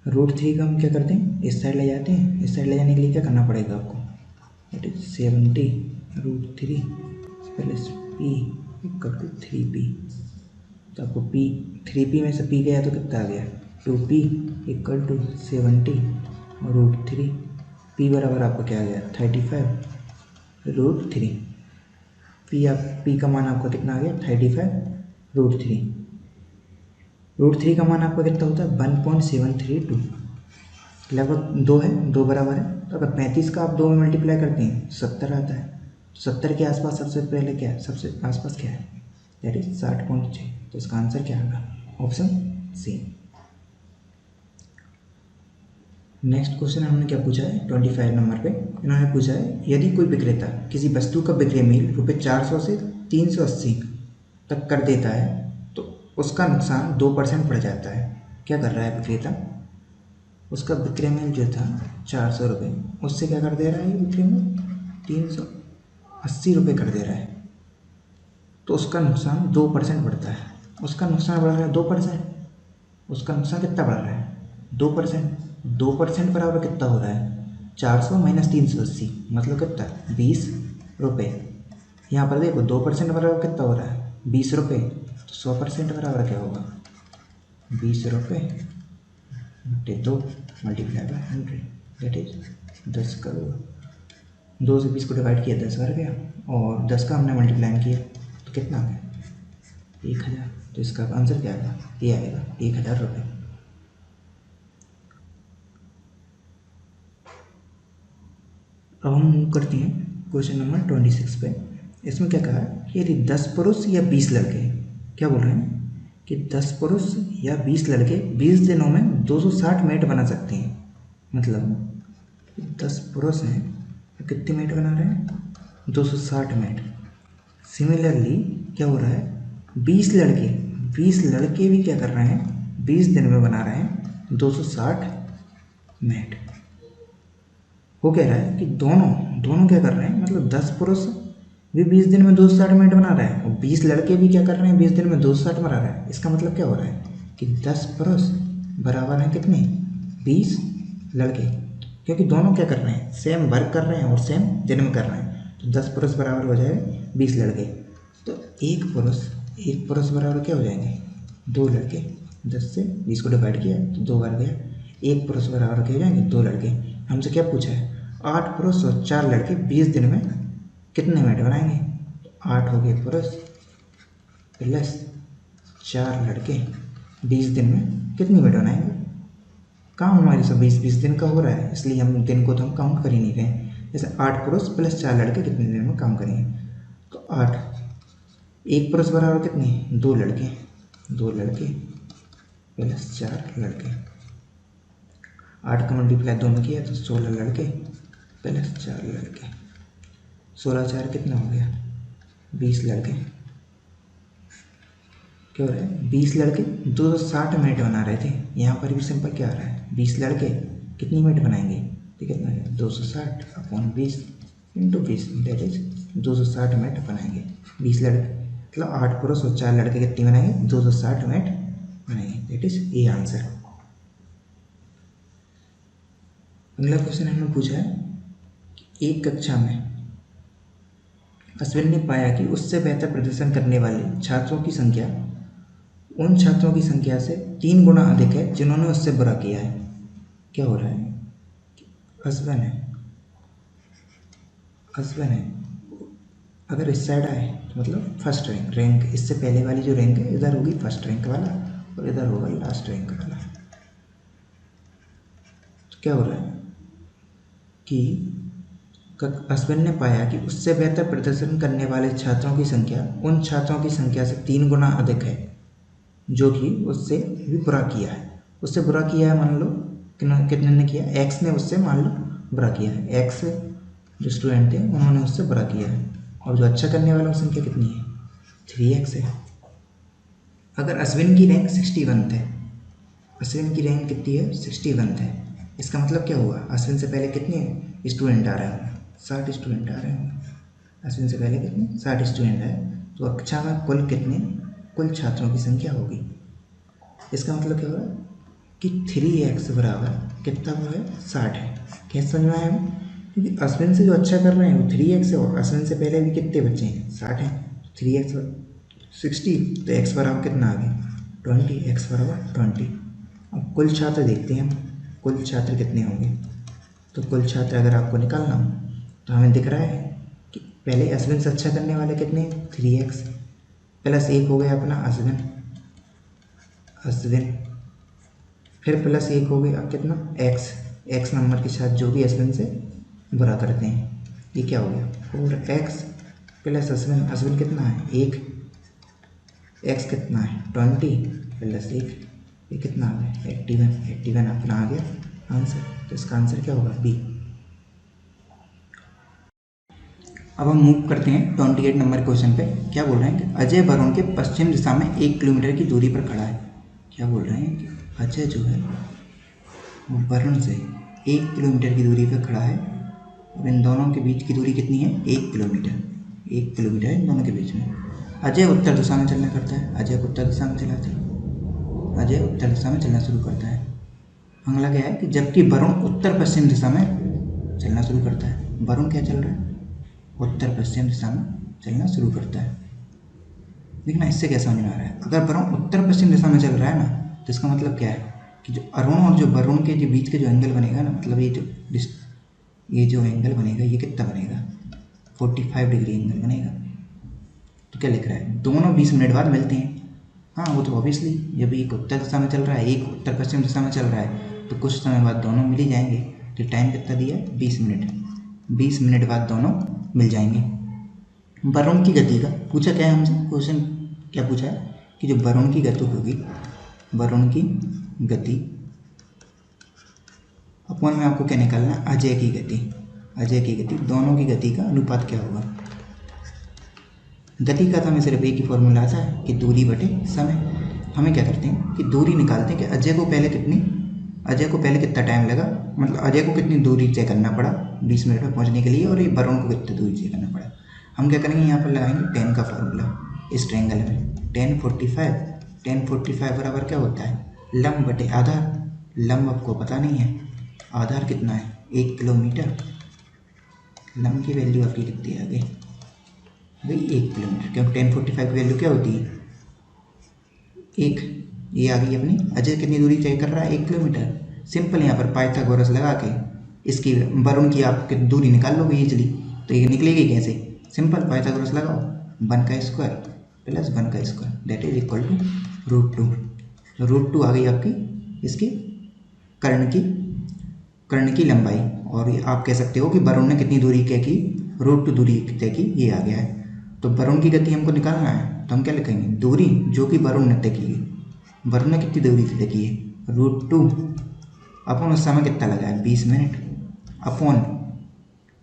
√3 का हम क्या करते हैं, इस साइड ले जाते हैं। इस साइड ले जाने के लिए क्या करना पड़ेगा आपको, that is 70 √3 plus P equal to 3p। तो आपको पी 3p में से पी गया तो कितना आ गया, 2p इक्वल टू 70 √3। पी बराबर आपको क्या आ गया, 35 √3। पी का मान आपका कितना आ गया, 35 √3। √3 का मान आपका कितना होता है, 1.732, लगभग 2 है, 2 बराबर है। तो अगर 35 का आप 2 में मल्टीप्लाई करते हैं 70 आता है। 70 के आसपास सबसे पहले क्या है, सबसे आसपास क्या है, दैट इज 60.6। तो इसका आंसर क्या होगा, ऑप्शन सी। नेक्स्ट क्वेश्चन हमने क्या पूछा है, 25 नंबर पे इन्होंने पूछा है, यदि कोई विक्रेता किसी वस्तु का विक्रय मूल्य ₹400 से 380 तक कर देता है तो उसका नुकसान 2% बढ़ जाता है। क्या कर रहा है विक्रेता, उसका विक्रय मूल्य जो था 400 रुपये, उससे क्या कर दे रहा है, ये विक्रय मूल्य 380 रुपये कर दे रहा है, तो उसका नुकसान 2% बढ़ता है। उसका नुकसान बढ़ रहा है 2%, उसका नुकसान कितना बढ़ रहा है, 2%। 2% बराबर कितना हो रहा है, 400 माइनस 380, मतलब कितना, 20 रुपये। यहाँ पर देखो 2% बराबर कितना हो रहा है, 20 रुपये। तो 100% बराबर क्या होगा, 20 रुपये बटे 2 multiply by 100, that is 10 crore. 2 से 20 को डिवाइड किया 10 बार गया, और 10 का हमने मल्टीप्लाई किया तो कितना आ गया, 1000। तो इसका आंसर क्या आएगा, ये आएगा 1000 रुपये। अब हम मूव करते हैं क्वेश्चन नंबर 26 पे। इसमें क्या कहा है कि यदि 10 पुरुष या 20 लड़के, क्या बोल रहे हैं कि 10 पुरुष या 20 लड़के 20 दिनों में 260 मैट बना सकते हैं। मतलब 10 पुरुष हैं तो कितने मैट बना रहे हैं, 260 मैट। सिमिलरली क्या हो रहा है, 20 लड़के भी क्या कर रहे हैं, 20 दिन में बना रहे हैं 260 मैट। वो कह रहा है कि दोनों क्या कर रहे हैं, मतलब 10 पुरुष भी 20 दिन में 260 मिनट बना रहे हैं, और 20 लड़के भी क्या कर रहे हैं, 20 दिन में 260 बना रहे हैं। इसका मतलब क्या हो रहा है कि 10 पुरुष बराबर हैं कितने, 20 लड़के, क्योंकि दोनों क्या कर रहे हैं, सेम वर्क कर रहे हैं और सेम दिन में कर रहे हैं। तो 10 पुरुष बराबर हो जाएगा 20 लड़के। तो एक पुरुष बराबर क्या हो जाएंगे, 2 लड़के। 10 से 20 को डिवाइड किया तो 2 बार गया। एक पुरुष बराबर क्या हो जाएंगे, 2 लड़के। हमसे क्या पूछा है, 8 पुरुष और 4 लड़के 20 दिन में कितने मिनट बनाएंगे। 8 हो गए पुरुष प्लस 4 लड़के 20 दिन में कितनी मिनट बनाएंगे। काम हमारे सब 20 दिन का हो रहा है, इसलिए हम दिन को तो हम काउंट कर ही नहीं रहे। जैसे 8 पुरुष प्लस 4 लड़के कितने दिन में काम करेंगे, तो 8। एक पुरुष बराबर कितने, 2 लड़के प्लस 4 लड़के। 8 का मल्टीप्लाई 2 में किया तो 16 लड़के प्लस 4 लड़के, 16 4 कितना हो गया 20 लड़के। क्या हो रहा है 20 लड़के 260 मिनट बना रहे थे। यहाँ पर भी सिंपल क्या आ रहा है 20 लड़के कितनी मिनट बनाएंगे तो कितना है 260 upon 20 into 20 that is 260 minute बनाएंगे 20 लड़के, मतलब 8 पुरुष और 4 लड़के कितनी बनाएंगे 260 मिनट बनाएंगे, दैट इज ए आंसर। अगला क्वेश्चन हमने पूछा है एक कक्षा में अश्विन ने पाया कि उससे बेहतर प्रदर्शन करने वाले छात्रों की संख्या उन छात्रों की संख्या से 3 गुना अधिक है जिन्होंने उससे बुरा किया है। क्या हो रहा है अश्विन है अगर इस साइड आए तो मतलब फर्स्ट रैंक इससे पहले वाली जो रैंक है इधर होगी फर्स्ट रैंक वाला और इधर होगा लास्ट रैंक वाला। तो क्या हो रहा है कि अश्विन ने पाया कि उससे बेहतर प्रदर्शन करने वाले छात्रों की संख्या उन छात्रों की संख्या से 3 गुना अधिक है जो कि उससे भी बुरा किया है। उससे बुरा किया है मान लो कितने ने किया एक्स ने उससे मान लो बुरा किया है, एक्स जो स्टूडेंट थे उन्होंने उससे बुरा किया है और जो अच्छा करने वालों की संख्या कितनी है 3x है। अगर अश्विन की रैंक 61 है, अश्विन की रैंक कितनी है 61 है, इसका मतलब क्या हुआ अश्विन से पहले कितने स्टूडेंट आ रहे होंगे 60 स्टूडेंट आ रहे होंगे। अश्विन से पहले कितने 60 स्टूडेंट है तो कक्षा में कुल छात्रों की संख्या होगी। इसका मतलब क्या होगा कि 3x बराबर कितना वो है 60 है। कैसे समझ में आया हमें क्योंकि अश्विन से जो अच्छा कर रहे हैं वो 3x है और अश्विन से पहले भी कितने बच्चे हैं 60 हैं, 3x 60 तो x बराबर कितना आ गया 20, x बराबर 20। अब कुल छात्र देखते हैं हम कुल छात्र कितने होंगे। तो कुल छात्र अगर आपको निकालना हो तो हमें दिख रहा है कि पहले अश्विन से अच्छा करने वाले कितने 3x प्लस 1 हो गया अपना अश्विन फिर प्लस 1 हो गया कितना x नंबर के साथ जो भी अश्विन से बुरा करते हैं। ये क्या हो गया 4x प्लस अश्विन कितना है 1, x कितना है 20 प्लस 1 ये कितना आ गया 81 अपना आ गया आंसर। तो इसका आंसर क्या होगा बी। अब हम मूव करते हैं 28 नंबर क्वेश्चन पे। क्या बोल रहे हैं कि अजय वरुण के पश्चिम दिशा में 1 किलोमीटर की दूरी पर खड़ा है। क्या बोल रहे हैं कि अजय जो है वो वरुण से 1 किलोमीटर की दूरी पर खड़ा है और इन दोनों के बीच की दूरी कितनी है 1 किलोमीटर। 1 किलोमीटर है इन दोनों के बीच में। अजय उत्तर दिशा में चलना करता है, अजय को उत्तर दिशा में चलाते हैं, अजय उत्तर दिशा में चलना शुरू करता है। अगला क्या है कि जबकि वरुण उत्तर पश्चिम दिशा में चलना शुरू करता है। वरुण क्या चल रहा है उत्तर पश्चिम दिशा में चलना शुरू करता है। देखना इससे क्या समझ में आ रहा है अगर वरुण उत्तर पश्चिम दिशा में चल रहा है ना तो इसका मतलब क्या है कि जो अरुण और जो वरुण के जो बीच के जो एंगल बनेगा ना मतलब ये जो एंगल बनेगा ये कितना बनेगा 45 डिग्री एंगल बनेगा। तो क्या लिख रहा है दोनों 20 मिनट बाद मिलते हैं। हाँ वो तो ऑब्वियसली जब एक उत्तर दिशा में चल रहा है एक उत्तर पश्चिम दिशा में चल रहा है तो कुछ समय बाद दोनों मिल ही जाएंगे। तो टाइम कितना दिया है 20 मिनट, 20 मिनट बाद दोनों मिल जाएंगे। वरुण की गति का पूछा क्या है हमसे क्वेश्चन क्या पूछा है कि जो वरुण की गति होगी वरुण की गति अपॉन में आपको क्या निकालना है अजय की गति। अजय की गति दोनों की गति का अनुपात क्या होगा। गति का तो हमें सिर्फ एक ही फॉर्मूला आता है कि दूरी बटे समय। हमें क्या करते हैं कि दूरी निकालते हैं कि अजय को पहले कितना टाइम लगा मतलब अजय को कितनी दूरी तय करना पड़ा 20 मिनट में पहुंचने के लिए और ये वरुण को कितनी दूरी तय करना पड़ा। हम क्या करेंगे यहाँ पर लगाएंगे 10 का फॉर्मूला इस ट्रायंगल में 10 45 बराबर क्या होता है लंब बटे आधार। लंब आपको पता नहीं है, आधार कितना है 1 किलोमीटर। लंब की वैल्यू आपकी कितनी आ गई भाई 1 किलोमीटर क्योंकि 1045 की वैल्यू क्या होती है 1। ये आ गई अपनी अजय कितनी दूरी तय कर रहा है 1 किलोमीटर। सिंपल यहाँ पर पाइथागोरस लगा के इसकी वरुण की आप कितनी दूरी निकाल लोगे इजली। तो ये निकलेगी कैसे सिंपल पाइथागोरस लगाओ 1 का स्क्वायर प्लस 1 का square that is equal to √2। तो √2 आ गई आपकी इसकी कर्ण की लंबाई। और आप कह सकते हो कि वरुण ने कितनी दूरी तय की √2 दूरी तय की ये आ गया है। तो वरुण की गति हमको निकालना है तो हम क्या लिखेंगे दूरी जो कि वरुण ने तय की है। वरुण ने कितनी दूरी तय की है √2 अपन उस समय कितना लगा है 20 मिनट, अपॉन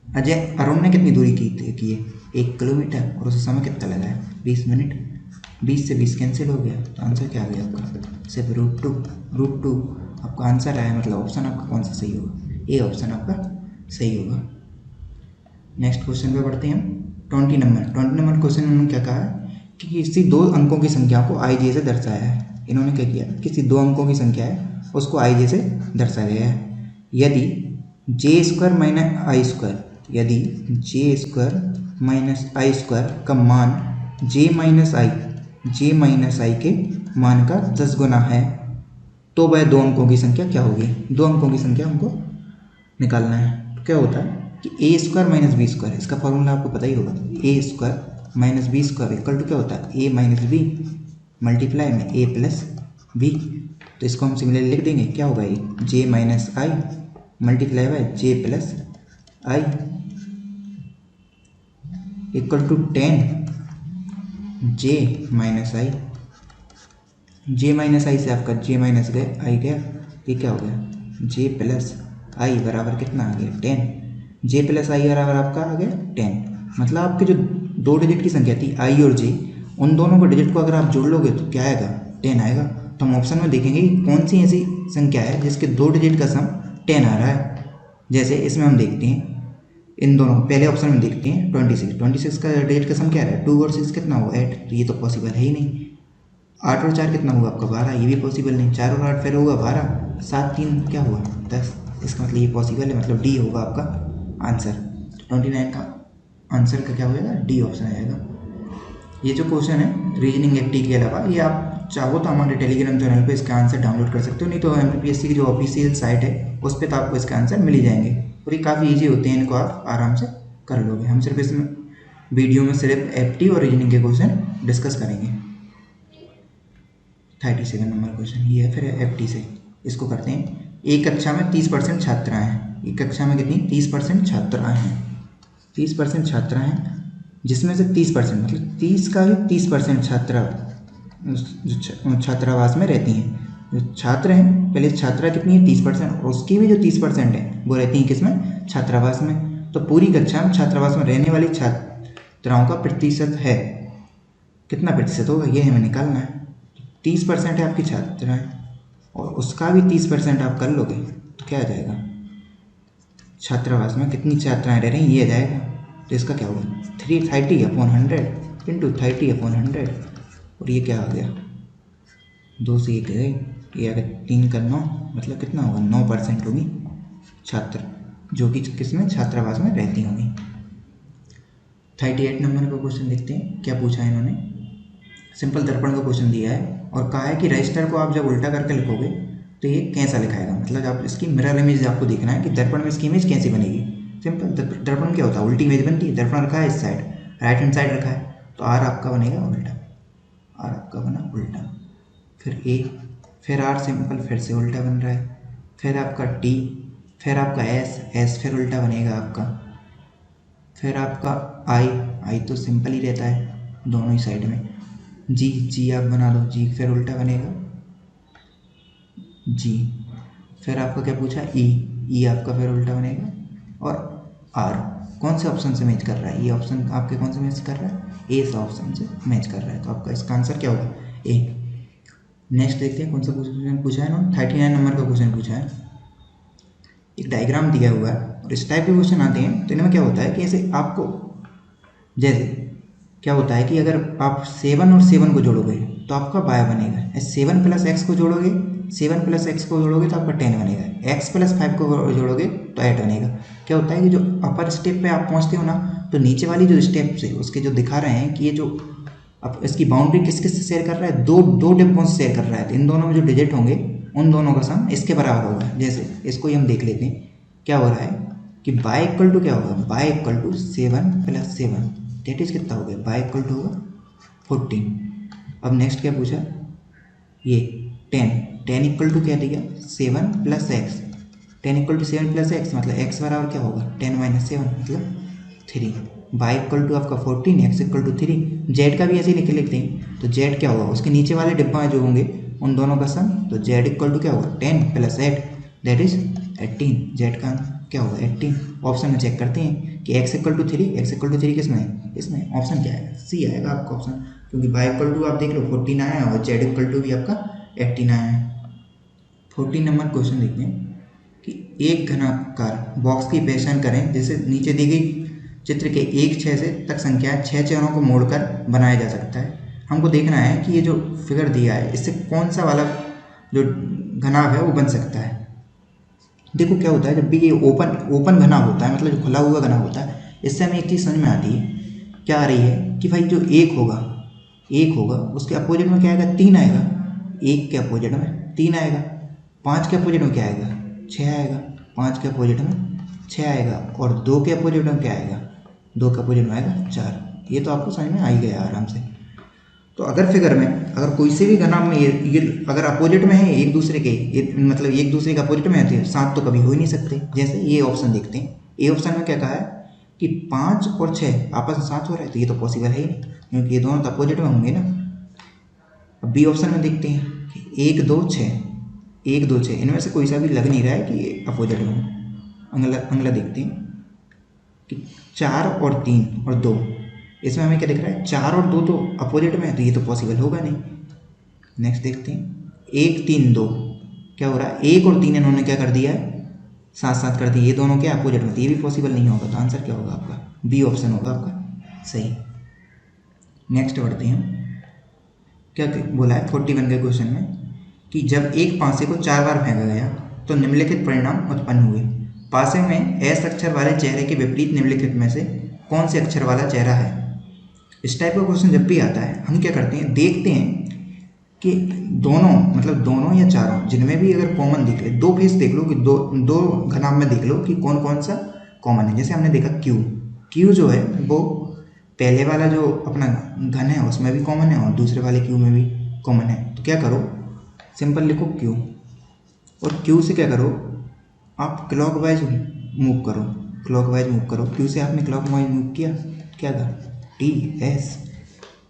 अरुण ने कितनी दूरी की है 1 किलोमीटर, और उस समय कितना लगा है 20 मिनट। 20 से 20 कैंसिल हो गया, तो आंसर क्या आ गया आपका सिर्फ √2 आपका आंसर आया, मतलब ऑप्शन आपका कौन सा सही होगा, ए ऑप्शन आपका सही होगा। नेक्स्ट क्वेश्चन पे बढ़ते हैं हम। 20 नंबर क्वेश्चन उन्होंने क्या कहा है कि किसी 2 अंकों की संख्या को i j से दर्शाया है। इन्होंने क्या किया, किसी 2 अंकों की संख्या है उसको i j से दर्शाया गया है। यदि j² माइनस i स्क्वायर, यदि j² माइनस i स्क्वायर का मान j माइनस i के मान का 10 गुना है, तो वह 2 अंकों की संख्या क्या होगी। 2 अंकों की संख्या हमको निकालना है। तो क्या होता है कि a² माइनस b स्क्वायर, इसका फॉर्मूला आपको पता ही होगा, a² minus b square equal to क्या होता है a माइनस b मल्टीप्लाई में a प्लस b। तो इसको हम सिमिलरली लिख देंगे, क्या होगा ये j minus i multiply by j plus i equal to 10 j minus i। j minus i से आपका j माइनस i गया, ये क्या हो गया j प्लस i बराबर कितना आ गया 10। j प्लस i बराबर आपका आ गया 10। मतलब आपके जो 2 डिजिट की संख्या थी i और j, उन दोनों को डिजिट को अगर आप जोड़ लोगे तो क्या आएगा 10 आएगा। तो हम ऑप्शन में देखेंगे कि कौन सी ऐसी संख्या है जिसके 2 डिजिट का सम 10 आ रहा है। जैसे इसमें हम देखते हैं, इन दोनों पहले ऑप्शन में देखते हैं 26 का डिजिट का सम क्या है 2 और 6 कितना हुआ 8, तो ये तो पॉसिबल है ही नहीं। 8 और 4 कितना हुआ आपका 12, ये भी पॉसिबल नहीं। 4 और 8 फिर होगा 12, 7 3 क्या हुआ 10, इसका मतलब ये पॉसिबल है, मतलब डी होगा आपका आंसर। 29 का आंसर का क्या हो जाएगा डी ऑप्शन आएगा। ये जो क्वेश्चन है रीजनिंग एक्टिविटी के अलावा, ये आप चाहो तो हमारे टेलीग्राम चैनल पे इसका आंसर डाउनलोड कर सकते हो, नहीं तो MPPSC की जो ऑफिशियल साइट है उस पर तो आपको इसका आंसर मिल ही जाएंगे, और ये काफ़ी ईजी होते हैं, इनको आप आराम से कर लोगे। हम सिर्फ इसमें वीडियो में सिर्फ एप्टी और रीजनिंग के क्वेश्चन डिस्कस करेंगे। 37 नंबर क्वेश्चन ये है फिर एप्टी से, इसको करते हैं। एक कक्षा में 30% छात्राएँ हैं, एक कक्षा में कितनी 30% छात्राएँ हैं, 30% छात्राएँ हैं, जिसमें से 30% मतलब 30 का भी 30% जो छात्रावास में रहती हैं। जो छात्र हैं, पहले छात्रा कितनी है 30%, और उसकी भी जो 30% है वो रहती हैं किसमें छात्रावास में। तो पूरी कक्षा में छात्रावास में रहने वाली छात्राओं का प्रतिशत है, कितना प्रतिशत होगा ये हमें निकालना है। 30% है आपकी छात्राएँ और उसका भी 30% आप कर लोगे तो क्या आ जाएगा, छात्रावास में कितनी छात्राएँ रह रही ये आ जाएगा। तो इसका क्या होगा 330/100 इंटू 30/100, और ये क्या आ गया 2 से 1 गए, ये अगर 3 का 9 मतलब कितना होगा 9% होगी छात्र जो कि किसमें छात्रावास में रहती होंगी। 38 नंबर का क्वेश्चन देखते हैं क्या पूछा है इन्होंने। सिंपल दर्पण का क्वेश्चन दिया है और कहा है कि रजिस्टर को आप जब उल्टा करके लिखोगे तो ये कैसा लिखाएगा, मतलब आप इसकी मिरर इमेज आपको देखना है कि दर्पण में इसकी इमेज कैसी बनेगी। सिंपल दर्पण क्या होता है उल्टी इमेज बनती है, दर्पण रखा है इस साइड राइट हैंड साइड रखा है, तो आर आपका बनेगा उल्टा, आर आपका बना उल्टा, फिर ए, फिर आर सिंपल फिर से उल्टा बन रहा है, फिर आपका टी, फिर आपका एस, एस फिर उल्टा बनेगा आपका, फिर आपका आई तो सिंपल ही रहता है दोनों ही साइड में, जी, जी आप बना दो, जी फिर उल्टा बनेगा जी, फिर आपका क्या पूछा ई आपका फिर उल्टा बनेगा, और आर कौन से ऑप्शन से मैच कर रहा है, ये ऑप्शन आपके कौन से मैच कर रहा है ए सा ऑप्शन से मैच कर रहा है, तो आपका इसका आंसर क्या होगा ए। नेक्स्ट देखते हैं कौन सा क्वेश्चन पूछा है इन्होंने। 39 नंबर का क्वेश्चन पूछा है, एक डायग्राम दिया हुआ है और इस टाइप के क्वेश्चन आते हैं तो इनमें क्या होता है कि ऐसे आपको जैसे क्या होता है कि अगर आप 7 और 7 को जोड़ोगे तो आपका y बनेगा, 7 + x को जोड़ोगे 7 + x को जोड़ोगे तो आपका 10 बनेगा, x + 5 को जोड़ोगे तो 8 बनेगा। क्या होता है कि जो अपर स्टेप पे आप पहुंचते हो ना, तो नीचे वाली जो स्टेप्स है उसके जो दिखा रहे हैं कि ये जो अब इसकी बाउंड्री किस किस से शेयर कर रहा है, दो डिब्बों से शेयर कर रहा है, तो इन दोनों में जो डिजिट होंगे उन दोनों का सम इसके बराबर होगा। जैसे इसको ही हम देख लेते हैं क्या हो रहा है कि y इक्वल टू क्या होगा, y equal to 7 + 7 that is कितना हो गया, y इक्वल टू होगा 14। अब नेक्स्ट क्या पूछा ये 10 इक्वल टू क्या दिया 7 + x, 10 इक्वल टू 7 + x मतलब x बराबर क्या होगा 10 - 7 मतलब 3, y इक्वल टू आपका 14, x इक्वल टू 3। z का भी ऐसे ही लिखते हैं तो z क्या होगा उसके नीचे वाले डिब्बा जो होंगे उन दोनों का सम, तो z इक्वल टू क्या होगा 10 + 8 दैट इज 18। जेड का क्या होगा 18। ऑप्शन में चेक करते हैं कि x equal to 3, x equal to 3 किस में है, इसमें ऑप्शन क्या आएगा, सी आएगा आपका ऑप्शन, क्योंकि y इक्वल टू आप देख लो 14 आया है और z इक्वल टू भी आपका 18 आया है। 14 नंबर क्वेश्चन देखते हैं कि एक घनाकार बॉक्स की पहचान करें जैसे नीचे दी गई चित्र के 1 6 से तक संख्या 6 चेहरों को मोड़कर बनाया जा सकता है। हमको देखना है कि ये जो फिगर दिया है इससे कौन सा वाला जो घनाभ है वो बन सकता है। देखो क्या होता है, जब भी ये ओपन घनाभ होता है, मतलब जो खुला हुआ घनाभ होता है, इससे हमें एक चीज़ समझ में आती है, क्या आ रही है कि भाई जो एक होगा उसके अपोजिट में क्या आएगा, 3 आएगा। 1 के अपोजिट में 3 आएगा। 5 के अपोजिट में क्या आएगा, 6 आएगा। 5 के अपोजिट में 6 आएगा। और 2 के अपोजिट में क्या आएगा, 2 के अपोजिट में आएगा 4। ये तो आपको समझ में आ ही गया आराम से। तो अगर फिगर में अगर कोई से भी घनाभ में ये अगर अपोजिट में है एक दूसरे के, मतलब एक दूसरे के अपोजिट में है तो साथ तो कभी हो ही नहीं सकते। जैसे ये ऑप्शन देखते हैं, ए ऑप्शन में क्या कहा है कि 5 और 6 आपस में साथ हो रहे हैं, तो ये तो पॉसिबल है ही नहीं, क्योंकि ये दोनों तो अपोजिट में होंगे ना। अब बी ऑप्शन में देखते हैं कि 1 2 6, 1 2 6 इनमें से कोई सा भी लग नहीं रहा है कि ये अपोजिट में हो। अगला देखते हैं कि 4 और 3 और 2, इसमें हमें क्या दिख रहा है, 4 और 2 तो अपोजिट में है, तो ये तो पॉसिबल होगा नहीं। नेक्स्ट देखते हैं 1 3 2, क्या हो रहा है, 1 और 3 इन्होंने क्या कर दिया है, साथ साथ कर दिए, ये दोनों क्या अपोजिट में, तो ये भी पॉसिबल नहीं होगा। तो आंसर क्या होगा आपका, बी ऑप्शन होगा आपका सही। नेक्स्ट बढ़ते हैं, क्या बोला है 41 के क्वेश्चन में कि जब एक पासे को 4 बार फेंका गया तो निम्नलिखित परिणाम उत्पन्न हुए। पासे में एस अक्षर वाले चेहरे के विपरीत निम्नलिखित में से कौन से अक्षर वाला चेहरा है। इस टाइप का क्वेश्चन जब भी आता है हम क्या करते हैं, देखते हैं कि दोनों मतलब दोनों या चारों जिनमें भी अगर कॉमन दिख ले, दो फेस देख लो कि दो घनाभ में देख लो कि कौन कौन सा कॉमन है। जैसे हमने देखा क्यू जो है वो पहले वाला जो अपना घन है उसमें भी कॉमन है और दूसरे वाले क्यू में भी कॉमन है। तो क्या करो, सिंपल लिखो क्यू, और क्यू से क्या करो आप क्लॉकवाइज मूव करो। क्यू से आपने क्लॉकवाइज मूव किया, क्या था टी एस।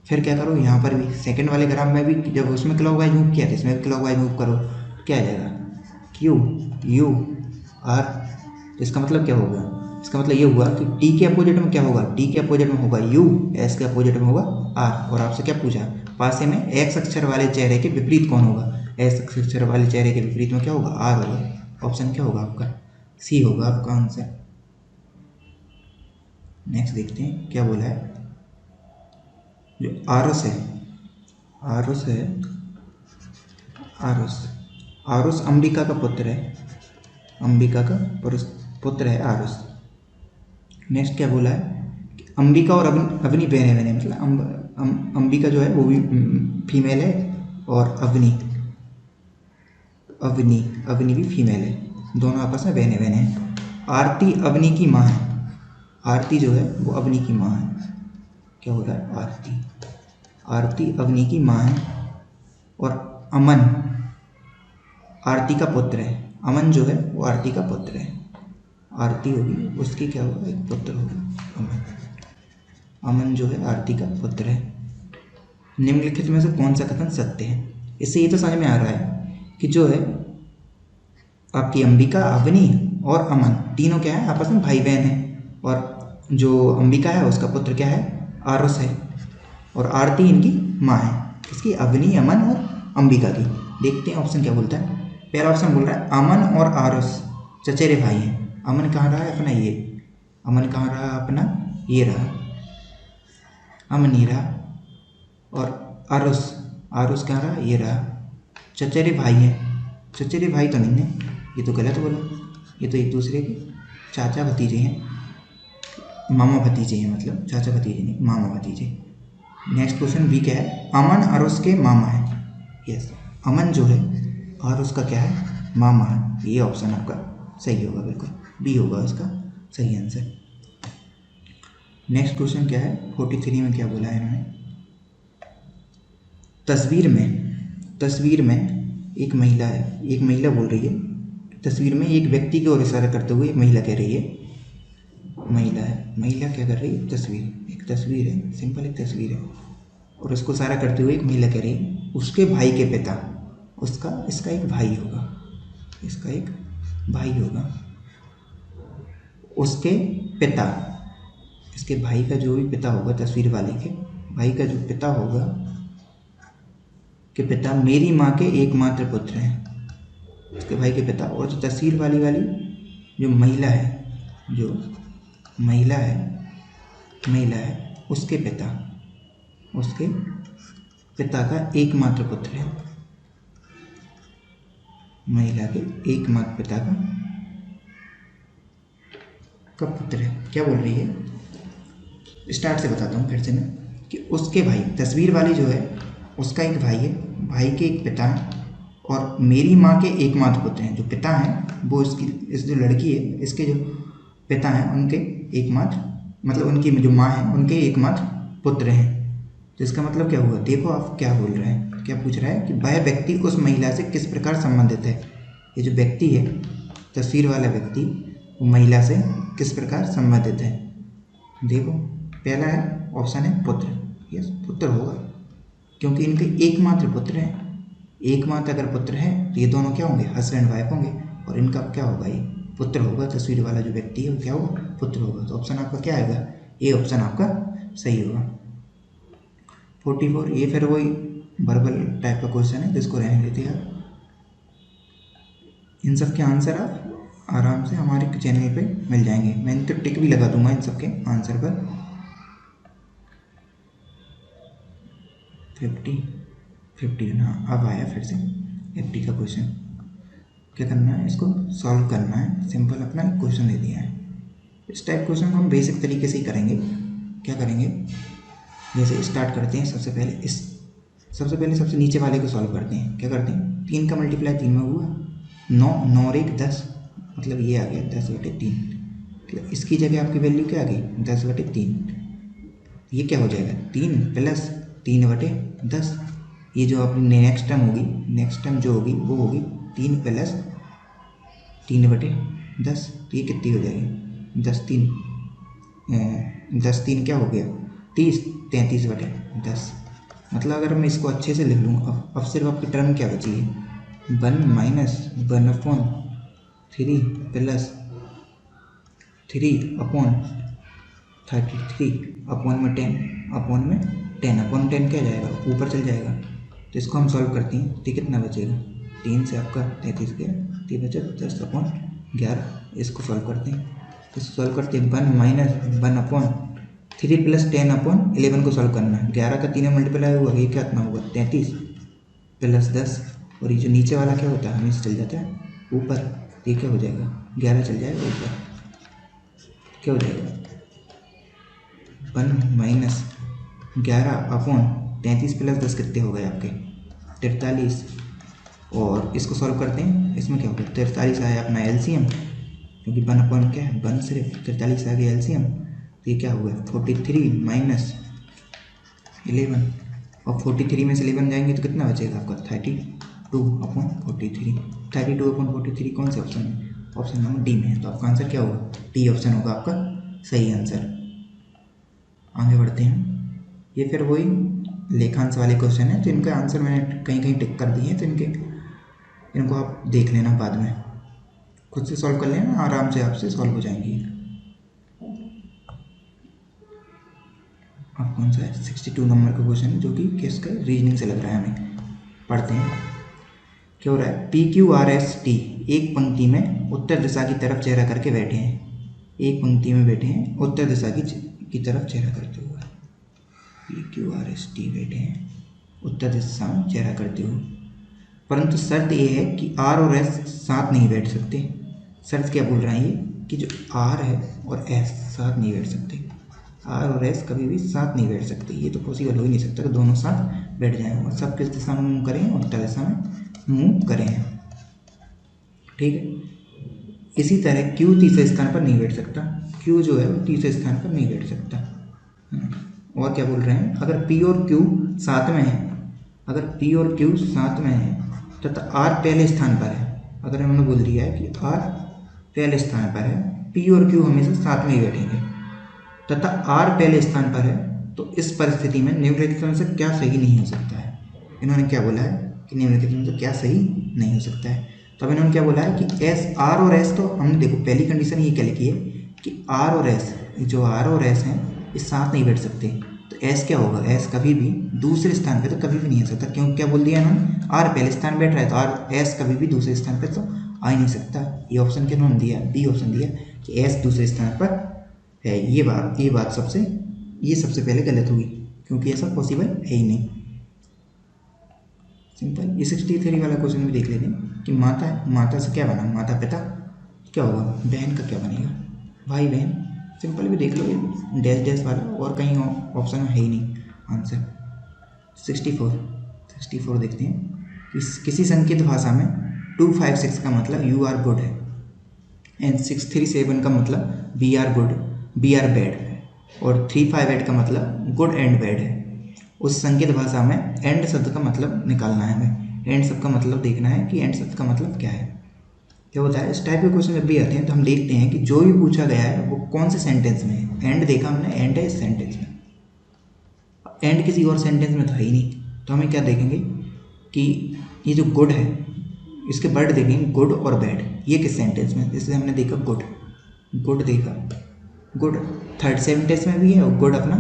फिर क्या करो यहाँ पर भी सेकंड वाले ग्राफ में भी जब उसमें क्लॉकवाइज मूव किया तो इसमें भी क्लॉकवाइज मूव करो, क्या आ जाएगा क्यू यू आर। इसका मतलब क्या होगा, इसका मतलब ये हुआ कि टी के अपोजिट में क्या होगा, टी के अपोजिट में होगा यू, एस के अपोजिट में होगा आर। और आपसे क्या पूछा, पासे में एक्स अक्षर वाले चेहरे के विपरीत कौन होगा, एस अक्षर वाले चेहरे के विपरीत में क्या होगा, आर होगा। ऑप्शन क्या होगा आपका, सी होगा आपका आंसर। नेक्स्ट देखते हैं क्या बोला है, जो आरुस अंबिका का पुत्र है, पुत्र है आरुस। नेक्स्ट क्या बोला है कि अंबिका और अवनी बहने मतलब अंबिका जो है वो भी फीमेल है और अवनी भी फीमेल है, दोनों आपस में बहने हैं। आरती अवनी की माँ है, आरती जो है वो अवनी की माँ है। क्या हो रहा है, आरती अवनी की माँ है। और अमन आरती का पुत्र है, अमन जो है वो आरती का पुत्र है। आरती होगी उसकी क्या होगा, एक पुत्र होगा अमन जो है आरती का पुत्र है। निम्नलिखित में से कौन सा कथन सत्य है। इससे ये तो समझ में आ रहा है कि जो है आपकी अंबिका, अवनी और अमन तीनों क्या है आपस में भाई बहन है। और जो अंबिका है उसका पुत्र क्या है, आरुष है। और आरती इनकी माँ है, इसकी अवनी, अमन और अंबिका की। देखते हैं ऑप्शन क्या बोलता है। पहला ऑप्शन बोल रहा है अमन और आरुष चचेरे भाई हैं। अमन कहाँ रहा है अपना, ये अमन कहाँ रहा अपना, ये रहा अमन, ये रहा। और आरुष कहाँ रहा, ये रहा। चचेरे भाई हैं, चचेरे भाई तो नहीं है, ये तो गलत बोला, ये तो एक दूसरे के चाचा भतीजे हैं, मामा भतीजे हैं, मतलब चाचा भतीजे नहीं मामा भतीजे। नेक्स्ट क्वेश्चन बी क्या है, अमन आरुष के मामा है। यस, अमन जो है आरुष का क्या है, मामा है। ये ऑप्शन आपका सही होगा, बिल्कुल बी होगा इसका सही आंसर। नेक्स्ट क्वेश्चन क्या है 43 में क्या बोला है इन्होंने, तस्वीर में एक महिला है, एक महिला बोल रही है। तस्वीर में एक व्यक्ति की ओर इशारा करते हुए एक महिला कह रही है, महिला है, महिला क्या कर रही है, एक तस्वीर है, सिंपल एक तस्वीर है। और उसको इशारा करते हुए एक महिला कह रही है उसके भाई के पिता, इसका एक भाई होगा, इसका एक भाई होगा, उसके पिता, इसके भाई का जो भी पिता होगा, तस्वीर वाले के भाई का जो पिता होगा के पिता मेरी माँ के एकमात्र पुत्र हैं, उसके भाई के पिता। और जो तस्वीर वाली जो महिला है, जो महिला है उसके पिता का एकमात्र पुत्र है, महिला के एकमात्र पिता का पुत्र है। क्या बोल रही है, स्टार्ट से बताता हूँ फिर से मैं, कि उसके भाई, तस्वीर वाली जो है उसका एक भाई है, भाई के एक पिता है, और मेरी माँ के एकमात्र पुत्र हैं। जो पिता हैं वो इस जो लड़की है इसके जो पिता हैं उनके एकमात्र, मतलब उनकी जो माँ है उनके एकमात्र पुत्र हैं। तो इसका मतलब क्या हुआ, देखो आप क्या बोल रहे हैं, क्या पूछ रहा है कि वह व्यक्ति उस महिला से किस प्रकार संबंधित है। ये जो व्यक्ति है, तस्वीर वाला व्यक्ति, वो महिला से किस प्रकार संबंधित है। देखो पहला है ऑप्शन है पुत्र, यस पुत्र होगा, क्योंकि इनके एकमात्र पुत्र हैं। एकमात्र अगर पुत्र है तो ये दोनों क्या होंगे, हस्बैंड वाइफ होंगे, और इनका क्या होगा, ये पुत्र होगा। तस्वीर वाला जो व्यक्ति है वो क्या होगा, पुत्र होगा। तो ऑप्शन आपका क्या आएगा, ये ऑप्शन आपका सही होगा। 44, ये फिर वही वर्बल टाइप का क्वेश्चन है जिसको रहने देते हैं। इन सब के आंसर आप आराम से हमारे चैनल पे मिल जाएंगे, मैं इन पर टिक भी लगा दूंगा इन सब के आंसर पर। 50 हाँ, अब आया फिर से 50 का क्वेश्चन। क्या करना है, इसको सॉल्व करना है, सिंपल अपना एक क्वेश्चन दे दिया है। इस टाइप क्वेश्चन को हम बेसिक तरीके से ही करेंगे। क्या करेंगे, जैसे स्टार्ट करते हैं, सबसे पहले सबसे नीचे वाले को सॉल्व करते हैं। क्या करते हैं, 3 का मल्टीप्लाई 3 में हुआ, 9 और 1 10, मतलब ये आ गया 10/3। मतलब इसकी जगह आपकी वैल्यू क्या आ गई, 10/3। ये क्या हो जाएगा, 3 + 3/10। ये जो अपनी नेक्स्ट टर्म होगी, नेक्स्ट टर्म जो होगी वो होगी 3 + 3/10। तो ये कितनी हो जाएगी, 10 3 क्या हो गया, 30, 33/10। मतलब अगर मैं इसको अच्छे से लिख लूँ, अब सिर्फ आपकी टर्म क्या बची है, 1 - 1/3 + 3/33/10/10 क्या जाएगा, ऊपर चल जाएगा। तो इसको हम सॉल्व करते हैं तो कितना बचेगा, 3 से आपका 33 गया, 3 बचा 10/11। इसको सॉल्व करते हैं, तो सॉल्व करते हैं 1 - 1/3 + 10/11 को सॉल्व करना है। 11 का 3 में मल्टीप्लाई हुआ, ये क्या इतना होगा, 33 + 10, और ये जो नीचे वाला क्या होता है, हमेशा चल जाता है ऊपर। ये क्या हो जाएगा, 11 चल जाएगा ऊपर, क्या हो जाएगा 1 - 11/33 + 10 कितने हो गए आपके, 43। और इसको सॉल्व करते हैं, इसमें क्या होगा, 43 आया अपना एलसीएम, क्योंकि 1 क्या है, 1 सिर्फ 43 आ गया एलसीएम। तो ये क्या होगा, 43 - 11, और 43 में से 11 जाएंगे तो कितना बचेगा आपका, 32/43। 32/43 कौन से ऑप्शन में, ऑप्शन नंबर डी में है। तो आपका आंसर क्या होगा, डी ऑप्शन होगा आपका सही आंसर। आगे बढ़ते हैं, ये फिर वही लेखांश वाले क्वेश्चन है, तो इनका आंसर मैंने कहीं कहीं टिक कर दिए हैं, तो इनको आप देख लेना, बाद में खुद से सॉल्व कर लेना, आराम से आपसे सॉल्व हो जाएंगी। अब कौन सा है, 62 नंबर का क्वेश्चन है, जो कि किसका रीजनिंग से लग रहा है हमें। पढ़ते हैं, क्या हो रहा है, PQRST एक पंक्ति में उत्तर दिशा की तरफ चेहरा करके बैठे हैं। एक पंक्ति में बैठे हैं, उत्तर दिशा की तरफ चेहरा करते हुए। PQRST बैठे हैं उत्तर दिशा में चेहरा करते हुए, परंतु शर्त ये है कि R और S साथ नहीं बैठ सकते। शर्त क्या बोल रहा है ये, कि जो R है और S साथ नहीं बैठ सकते, R और S कभी भी साथ नहीं बैठ सकते। ये तो पॉसिबल हो ही नहीं सकता कि दोनों साथ बैठ जाएं, और सब किस दिशा में मूव करें, उत्तर दिशा में मूव करें, ठीक है। इसी तरह Q तीसरे स्थान पर नहीं बैठ सकता, Q जो है वो तीसरे स्थान पर नहीं बैठ सकता। और क्या बोल रहे हैं, अगर P और Q साथ में है, अगर P और Q साथ में है तथा R पहले स्थान पर है, अगर उन्होंने बोल दिया है कि R पहले स्थान पर है, P और Q हमेशा साथ में ही बैठेंगे, तथा R पहले स्थान पर है, तो इस परिस्थिति में निम्नलिखित में से क्या सही नहीं हो सकता है। इन्होंने क्या बोला है कि निम्नलिखित में से क्या सही नहीं हो सकता है। तो अब इन्होंने क्या बोला है कि एस आर और एस, तो हमने देखो पहली कंडीशन ये क्या लिखी है कि आर और एस, जो आर और एस हैं ये साथ नहीं बैठ सकते। तो एस क्या होगा, एस कभी भी दूसरे स्थान पे तो कभी भी नहीं आ सकता, क्योंकि क्या बोल दिया इन्होंने, आर पहले स्थान बैठ रहा है तो आर एस कभी भी दूसरे स्थान पे तो आ ही नहीं सकता। ये ऑप्शन क्या इन्होंने दिया, बी ऑप्शन दिया कि एस दूसरे स्थान पर है। ये बात सबसे पहले गलत हुई, क्योंकि ऐसा पॉसिबल है ही नहीं। सिंपल। ये 63 वाला क्वेश्चन भी देख लेते हैं कि माता से क्या बना, माता पिता क्या होगा, बहन का क्या बनेगा, भाई बहन। सिंपल भी देख लो, ये डैश डैश वाला, और कहीं ऑप्शन में है ही नहीं आंसर। 64 देखते हैं। किसी संकेत भाषा में 256 का मतलब यू आर गुड है, एंड 637 का मतलब we are good, we are bad है, और 358 का मतलब गुड एंड बैड है। उस संकेत भाषा में एंड शब्द का मतलब निकालना है हमें, एंड शब्द का मतलब देखना है कि एंड शब्द का मतलब क्या है। क्या होता है, इस टाइप के क्वेश्चन जब भी आते हैं तो हम देखते हैं कि जो भी पूछा गया है वो कौन से सेंटेंस में है। एंड देखा हमने, एंड है इस सेंटेंस में, एंड किसी और सेंटेंस में तो है ही नहीं। तो हमें क्या देखेंगे कि ये जो गुड है इसके वर्ड देखेंगे, गुड और बैड, ये किस सेंटेंस में। जैसे हमने देखा गुड देखा, गुड थर्ड सेंटेंस में भी है और गुड अपना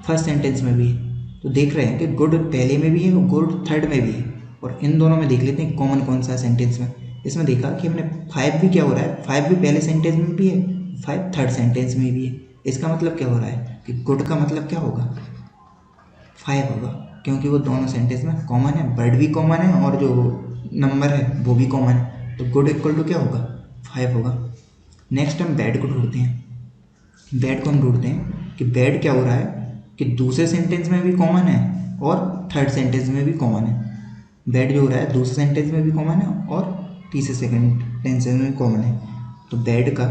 फर्स्ट सेंटेंस में भी है। तो देख रहे हैं कि गुड पहले में भी है और गुड थर्ड में भी है, और इन दोनों में देख लेते हैं कॉमन कौन सा सेंटेंस में। इसमें देखा कि हमने 5 भी क्या हो रहा है, 5 भी पहले सेंटेंस में भी है, 5 थर्ड सेंटेंस में भी है। इसका मतलब क्या हो रहा है कि गुड का मतलब क्या होगा, 5 होगा, क्योंकि वो दोनों सेंटेंस में कॉमन है, वर्ड भी कॉमन है और जो नंबर है वो भी कॉमन है। तो गुड इक्वल टू क्या होगा, 5 होगा। नेक्स्ट हम बैड को ढूंढते हैं। बैड को हम ढूंढते हैं कि बैड क्या हो रहा है कि दूसरे सेंटेंस में भी कॉमन है और थर्ड सेंटेंस में भी कॉमन है। बैड जो हो रहा है दूसरे सेंटेंस में भी कॉमन है और तीसरे सेंटेंस में भी कॉमन है। तो बैड का,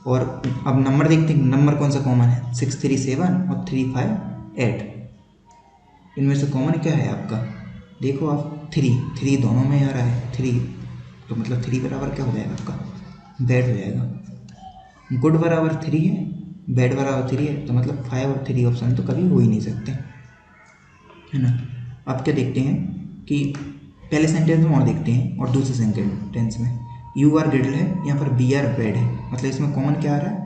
और अब नंबर देखते हैं, नंबर कौन सा कॉमन है, 637 और 358। इनमें से कॉमन क्या है आपका, देखो आप, 3 दोनों में आ रहा है, 3, तो मतलब 3 बराबर क्या हो जाएगा आपका, बैड हो जाएगा। गुड बराबर 3 है, बैड बराबर 3 है, तो मतलब 5 और 3 ऑप्शन तो कभी हो ही नहीं सकते, है ना। अब क्या देखते हैं कि पहले सेंटेंस में और देखते हैं और दूसरे सेंटेंस में यू आर ग्रेडल है, यहाँ पर बी आर बैड है, मतलब इसमें कॉमन क्या आ रहा है,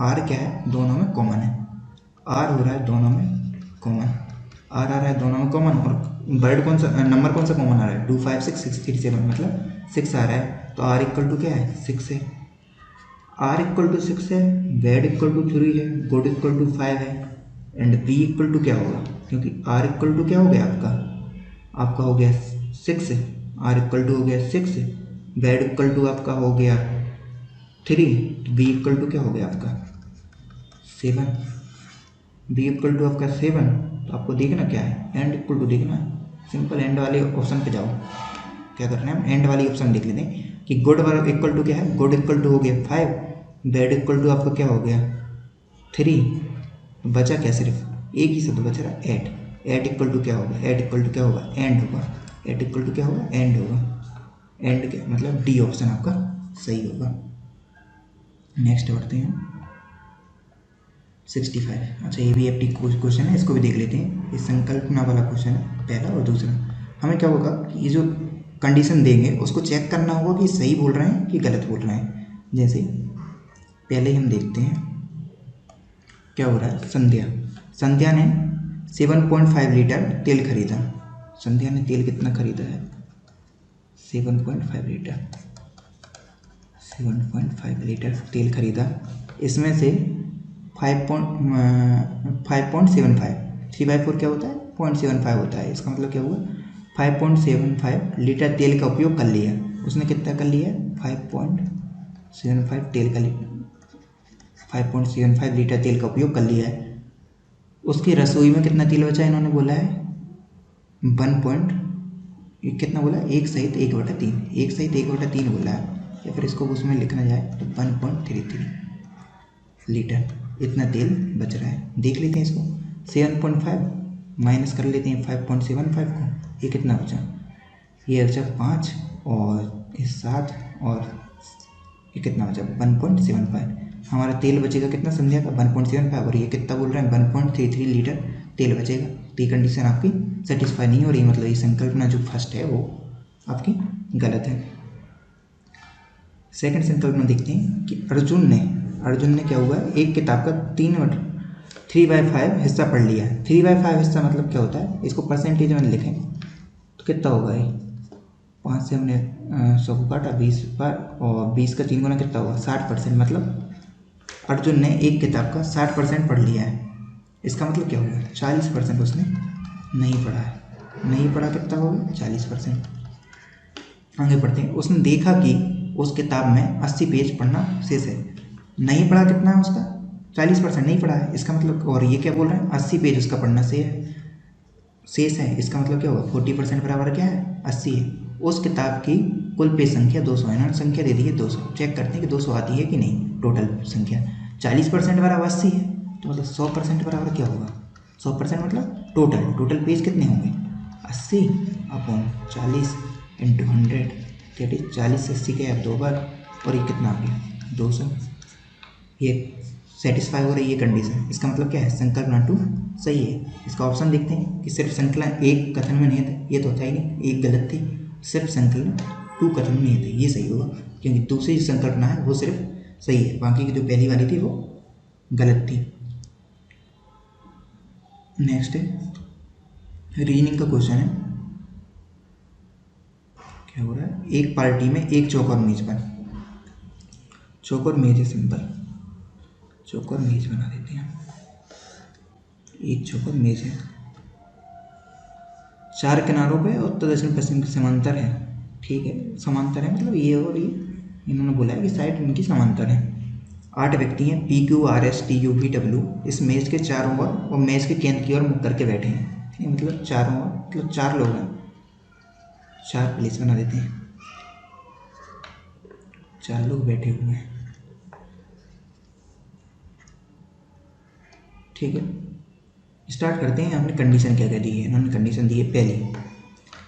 आर क्या है, दोनों में कॉमन है, आर हो रहा है दोनों में कॉमन, आर आ रहा है दोनों में कॉमन, और वर्ड कौन सा, नंबर कौन सा कॉमन आ रहा है, 256 637, मतलब 6 आ रहा है। तो आर इक्वल टू क्या है, 6 है, आर इक्वल टू 6 है, बैड इक्वल टू 3 है, गुड इक्वल टू 5 है, एंड बी इक्वल टू क्या होगा, क्योंकि आर इक्वल टू क्या हो गया आपका हो गया 6 है, आर इक्वल टू हो गया 6 है, बैड इक्वल टू आपका हो गया 3, तो बी इक्वल टू क्या हो गया आपका 7, बी इक्वल टू आपका 7। तो आपको देखना क्या है, एंड इक्वल टू देखना है, सिंपल एंड वाले ऑप्शन पे जाओ। क्या करना है, हम एंड वाली ऑप्शन देख लेते हैं कि गुड इक्वल टू क्या है, गुड इक्वल टू हो गया 5, बैड इक्वल टू आपका क्या हो गया 3, बचा क्या, सिर्फ एक ही शब्द बच रहा है, एट इक्वल टू क्या होगा, एट इक्वल टू क्या होगा, एंड होगा, एट इक्वल टू क्या होगा, एंड होगा, एंड क्या मतलब डी ऑप्शन आपका सही होगा। नेक्स्ट बढ़ते हैं 65। अच्छा, ये भी एप्टी क्वेश्चन है, इसको भी देख लेते हैं। ये संकल्पना वाला क्वेश्चन है पहला, और दूसरा हमें क्या होगा कि ये जो कंडीशन देंगे उसको चेक करना होगा कि सही बोल रहे हैं कि गलत बोल रहे हैं। जैसे पहले ही हम देखते हैं क्या हो रहा है, संध्या ने 7.5 लीटर तेल खरीदा। संध्या ने तेल कितना खरीदा है, 7.5 लीटर, 7.5 लीटर तेल खरीदा। इसमें से 5.75, 3/4 क्या होता है, 0.75 होता है। इसका मतलब क्या हुआ, 5.75 लीटर तेल का उपयोग कर लिया। उसने कितना कर लिया, 5.75 लीटर तेल का उपयोग कर लिया है। उसकी रसोई में कितना तेल बचा, इन्होंने बोला है कितना बोला, 1 सहित 1/3, 1 सहित 1/3 बोला है, या फिर इसको उसमें लिखना जाए तो 1.33 लीटर इतना तेल बच रहा है। देख लेते हैं इसको, 7.5 माइनस कर लेते हैं 5.75 को, ये कितना बचा, ये बचा 5 और ये 7 और ये कितना बचा 1.75। हमारा तेल बचेगा कितना संध्या का, 1.75, और ये कितना बोल रहे हैं 1.33 लीटर तेल बचेगा। तो ये कंडीशन आपकी सेटिस्फाई नहीं हो रही, मतलब ये संकल्पना जो फर्स्ट है वो आपकी गलत है। सेकंड संकल्प में देखते हैं कि अर्जुन ने क्या हुआ है, एक किताब का 3/5 हिस्सा पढ़ लिया है। 3/5 हिस्सा मतलब क्या होता है, इसको परसेंटेज में लिखें तो कितना होगा ये, 5 से हमने 100 को काटा 20 पर, और 20 का 3 गुना कितना होगा 60%। मतलब अर्जुन ने एक किताब का 60% पढ़ लिया है। इसका मतलब क्या होगा 40% उसने नहीं पढ़ा है। नहीं पढ़ा कितना होगा 40%। आगे बढ़ते हैं। उसने देखा कि उस किताब में 80 पेज पढ़ना शेष है। नहीं पढ़ा कितना है उसका 40%, नहीं पढ़ा है। इसका मतलब, और ये क्या बोल रहे हैं 80 पेज उसका पढ़ना शेष है। इसका मतलब क्या होगा 40% बराबर क्या है 80 है। उस किताब की कुल पेज संख्या 200 है। इन्होंने संख्या दे दी है 200। चेक करते हैं कि 200 आती है कि नहीं टोटल संख्या। 40% बराबर 80 है, तो मतलब 100% बराबर क्या होगा 100% मतलब टोटल पेज कितने होंगे 80/40 × 100, दैट इज 40 से 80 के अब 2 बार, और ये कितना आ गया 200। ये सेटिस्फाई हो रही है कंडीशन। इसका मतलब क्या है संकल्प नंबर 2 सही है। इसका ऑप्शन देखते हैं कि सिर्फ संकलन एक कथन में निहित है, ये तो होता ही नहीं, एक गलत थी। सिर्फ संकलन 2 कथन में निहित है, ये सही होगा, क्योंकि दूसरी जो संकल्पना है वो सिर्फ सही है, बाकी की जो पहली वाली थी वो गलत थी। नेक्स्ट है रीजनिंग का क्वेश्चन है। क्या हो रहा है, एक पार्टी में एक चौक और मेज पर, चौक और मेज है, सिंपल चौक और मेज बना देते हैं। एक चौक और मेज है, 4 किनारों पे उत्तर दक्षिण पश्चिम के समांतर है। ठीक है, समांतर है मतलब ये और ये इन्होंने बोला है कि साइड इनकी समांतर है। 8 व्यक्ति हैं PQRSTUVW इस मेज के चारों ओर और मेज के केंद्र की ओर मुख करके बैठे हैं। ठीक है, मतलब चारों ओर मतलब 4 लोग हैं, 4 प्लेस बना देते हैं, 4 लोग बैठे हुए हैं। ठीक है, स्टार्ट करते हैं। हमने कंडीशन क्या क्या दी है, इन्होंने कंडीशन दी है पहली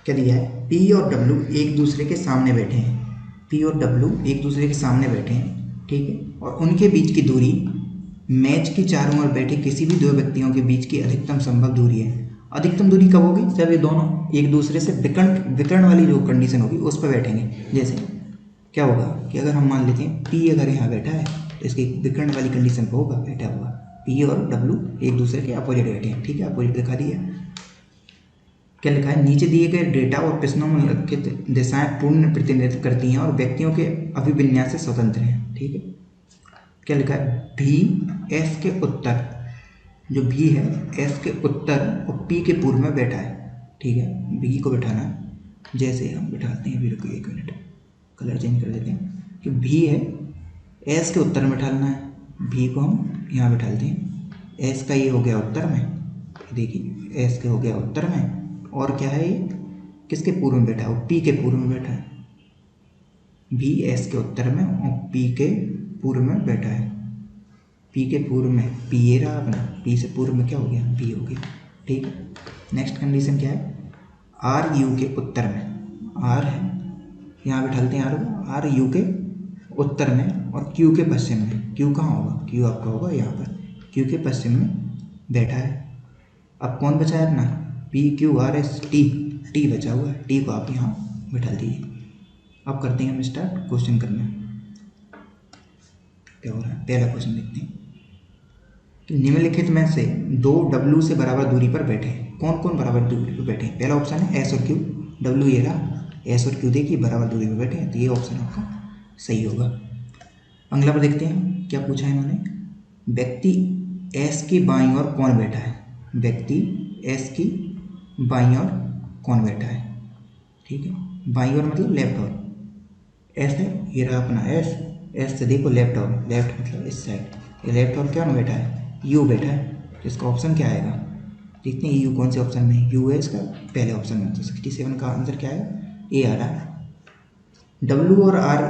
क्या दिया है, P और W एक दूसरे के सामने बैठे हैं। P और W एक दूसरे के सामने बैठे हैं। ठीक है, और उनके बीच की दूरी मैच की चारों ओर बैठे किसी भी 2 व्यक्तियों के बीच की अधिकतम संभव दूरी है। अधिकतम दूरी कब होगी, जब ये दोनों एक दूसरे से विकर्ण वाली जो कंडीशन होगी उस पर बैठेंगे। जैसे क्या होगा कि अगर हम मान लेते हैं P अगर यहाँ बैठा है तो इसकी विकर्ण वाली कंडीशन पर होगा बैठा हुआ, P और W एक दूसरे के अपोजिट बैठे हैं। ठीक है, अपोजिट दिखा दिया। क्या लिखा है, नीचे दिए गए डेटा और प्रश्नों में उल्लिखित दिशाएं पूर्ण प्रतिनिधित्व करती हैं और व्यक्तियों के अभिविन्यास से स्वतंत्र हैं। ठीक है, क्या लिखा है, भी एस के उत्तर, जो भी है एस के उत्तर और पी के पूर्व में बैठा है। ठीक है, बी को बैठाना है, जैसे हम बैठाते हैं, अभी रुको 1 मिनट कलर चेंज कर देते हैं कि भी है एस के उत्तर में बैठाना है, भी को हम यहाँ बैठाते हैं। एस का ये हो गया उत्तर में, देखिए एस के हो गया उत्तर में, और क्या है ये किसके पूर्व में बैठा है, पी के पूर्व में बैठा है। भी एस के उत्तर में और पी के पूर्व में बैठा है। पी के पूर्व में पी ये रहा अपना, पी से पूर्व में क्या हो गया बी हो गया। ठीक है, नेक्स्ट कंडीशन क्या है, आर यू के उत्तर में, आर है यहाँ बैठाते हैं, आर को, आर यू के उत्तर में और क्यू के पश्चिम में। क्यू कहाँ होगा, क्यू आपका होगा यहाँ पर, क्यू के पश्चिम में बैठा है। अब कौन बचा है अपना PQRST, टी बचा हुआ है, टी को आप यहाँ बैठा दीजिए। अब करते हैं हम स्टार्ट क्वेश्चन करना। क्या हो रहा है, पहला क्वेश्चन देखते हैं कि निम्नलिखित में से 2 W से बराबर दूरी पर बैठे हैं। कौन कौन बराबर दूरी पर बैठे हैं, पहला ऑप्शन है S और Q, W ये रहा, S और Q देखिए बराबर दूरी पर बैठे हैं, तो ये ऑप्शन आपका सही होगा। अगला पर देखते हैं क्या पूछा है इन्होंने, व्यक्ति S की बाईं ओर कौन बैठा है, व्यक्ति S की बाईं ओर कौन बैठा है। ठीक है, बाईं ओर मतलब लेफ्ट ओर, एस है ये रहा अपना एस, एस से देखो लेफ्ट ओर, लेफ्ट मतलब इस साइड, ये लेफ्ट ओर क्या बैठा है यू बैठा है, तो इसका ऑप्शन क्या आएगा, देखते हैं यू कौन से ऑप्शन में, यू है इसका पहले ऑप्शन में, तो 67 का आंसर क्या आएगा, ए आ रहा है। डब्ल्यू और आर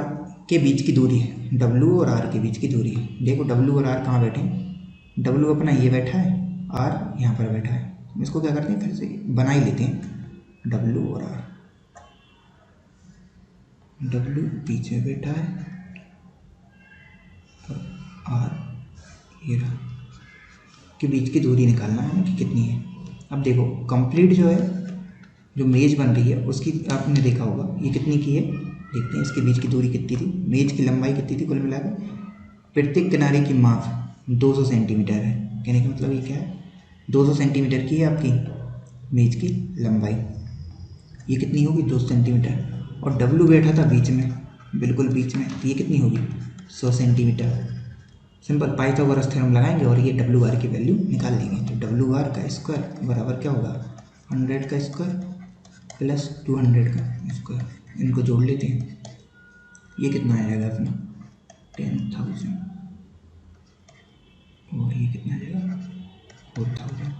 के बीच की दूरी है, डब्ल्यू और आर के बीच की दूरी है, देखो डब्ल्यू और आर कहाँ बैठे हैं, डब्ल्यू अपना ये बैठा है, आर यहाँ पर बैठा है, इसको क्या करते हैं फिर से बना ही लेते हैं, डब्ल्यू और आर, डब्ल्यू पीछे बैठा है और आर ये रहा, के बीच की दूरी निकालना है कि कितनी है। अब देखो कंप्लीट जो है जो मेज बन रही है उसकी आपने देखा होगा ये कितनी की है, देखते हैं इसके बीच की दूरी कितनी थी, मेज की लंबाई कितनी थी कुल मिलाकर। प्रत्येक किनारे की माप 200 सेंटीमीटर है। कहने का मतलब ये क्या है, 200 सेंटीमीटर की है आपकी मेज की लंबाई, ये कितनी होगी 200 सेंटीमीटर। और डब्लू बैठा था बीच में, बिल्कुल बीच में, तो ये कितनी होगी 100 सेंटीमीटर। सिंपल पाइथागोरस थ्योरम लगाएंगे और ये डब्ल्यू आर की वैल्यू निकाल लेंगे। तो डब्ल्यू आर का स्क्वायर बराबर क्या होगा 100 का स्क्वायर प्लस 200 का स्क्वायर, इनको जोड़ लेते हैं। ये कितना आ जाएगा अपना 10,000 और ये कितना आ जाएगा 4,000,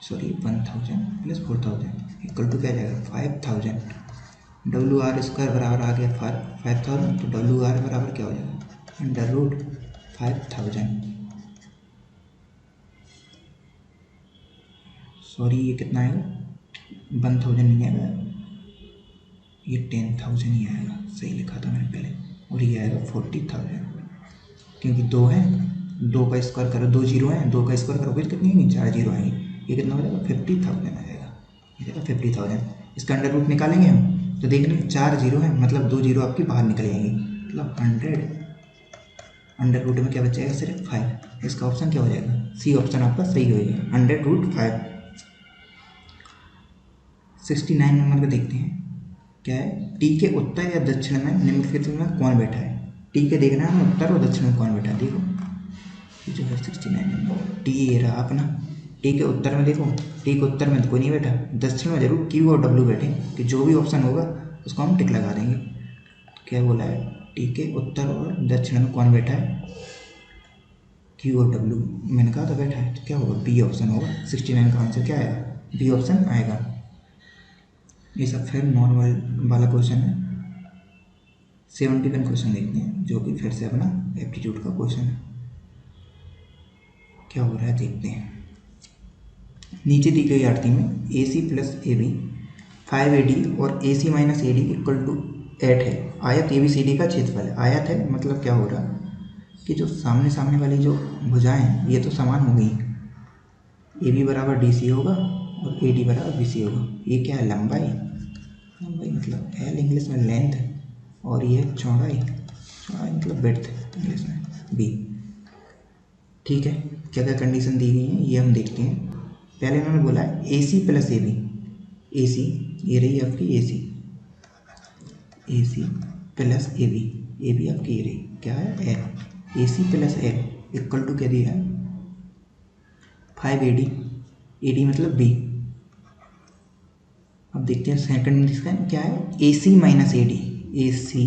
सॉरी 1,000 प्लस 4,000 इक्वल टू क्या आ जाएगा 5,000। डब्ल्यू आर स्क्वायर बराबर आ गया 5,000, तो डब्ल्यू आर बराबर क्या हो जाएगा अंडर रूट 5,000, सॉरी ये कितना आएगा 1,000 नहीं आएगा, ये 10,000 ही आएगा, सही लिखा था मैंने पहले। और ये आएगा 40,000, क्योंकि 2 है, 2 का स्क्वायर करो, 2 जीरो हैं, 2 का स्क्वायर करोगे तो कितनी आएंगी 4 जीरो आएंगी, ये कितना हो जाएगा 50,000 आ जाएगा, ये जाएगा 50,000। इसका अंडर रूट निकालेंगे हम तो देख लेंगे 4 जीरो है, मतलब 2 जीरो आपकी बाहर निकल जाएंगी, मतलब 100 अंडर रूट में क्या बच जाएगा सिर्फ 5। इसका ऑप्शन क्या हो जाएगा सी ऑप्शन आपका सही हो जाएगा अंडर रूट 5। 69 नंबर पे देखते हैं क्या है, टी के उत्तर या दक्षिण में निम्नलिखित में कौन बैठा है। टी के देखना है उत्तर और दक्षिण में कौन बैठा है। देखो ये जो है 69 नंबर टी ये रहा अपना, टी के उत्तर में देखो, टी के उत्तर में तो कोई नहीं बैठा, दक्षिण में जरूर क्यू और डब्ल्यू बैठे, कि जो भी ऑप्शन होगा उसको हम टिक लगा देंगे। क्या बोला है टी के उत्तर और दक्षिण में कौन बैठा है, क्यू और डब्ल्यू, मैंने कहा था बैठा है, तो क्या होगा बी ऑप्शन होगा। 69 का आंसर क्या आएगा बी ऑप्शन आएगा। ये सब फिर नॉर्मल वाला क्वेश्चन है। 71 क्वेश्चन देखते हैं जो कि फिर से अपना एप्टीट्यूड का क्वेश्चन है। क्या हो रहा है देखते हैं। नीचे दी गई आकृति में ए सी प्लस ए बी 5AD और A C minus A D equal to 8 है। आयत ए बी सी डी का क्षेत्रफल है। आयत है मतलब क्या हो रहा कि जो सामने सामने वाली जो भुजाएं हैं ये तो समान हो गई, ए बी बराबर डी सी होगा और ए डी बराबर बी सी होगा। ये क्या है लंबाई, लंबाई मतलब एल इंग्लिश में लेंथ है, और ये चौड़ाई, चौड़ाई मतलब ब्रेड्थ इंग्लिश में बी। ठीक है, क्या क्या कंडीशन दी गई है ये हम देखते हैं। पहले इन्होंने बोला है A C plus A B, A सी ये रही आपकी ए सी प्लस ए बी आपकी ये रही क्या है L, A C plus L equal to क्या दिया है 5AD, ए डी मतलब बी। अब देखते हैं सेकंड कंडीशन क्या है A C minus A D, A C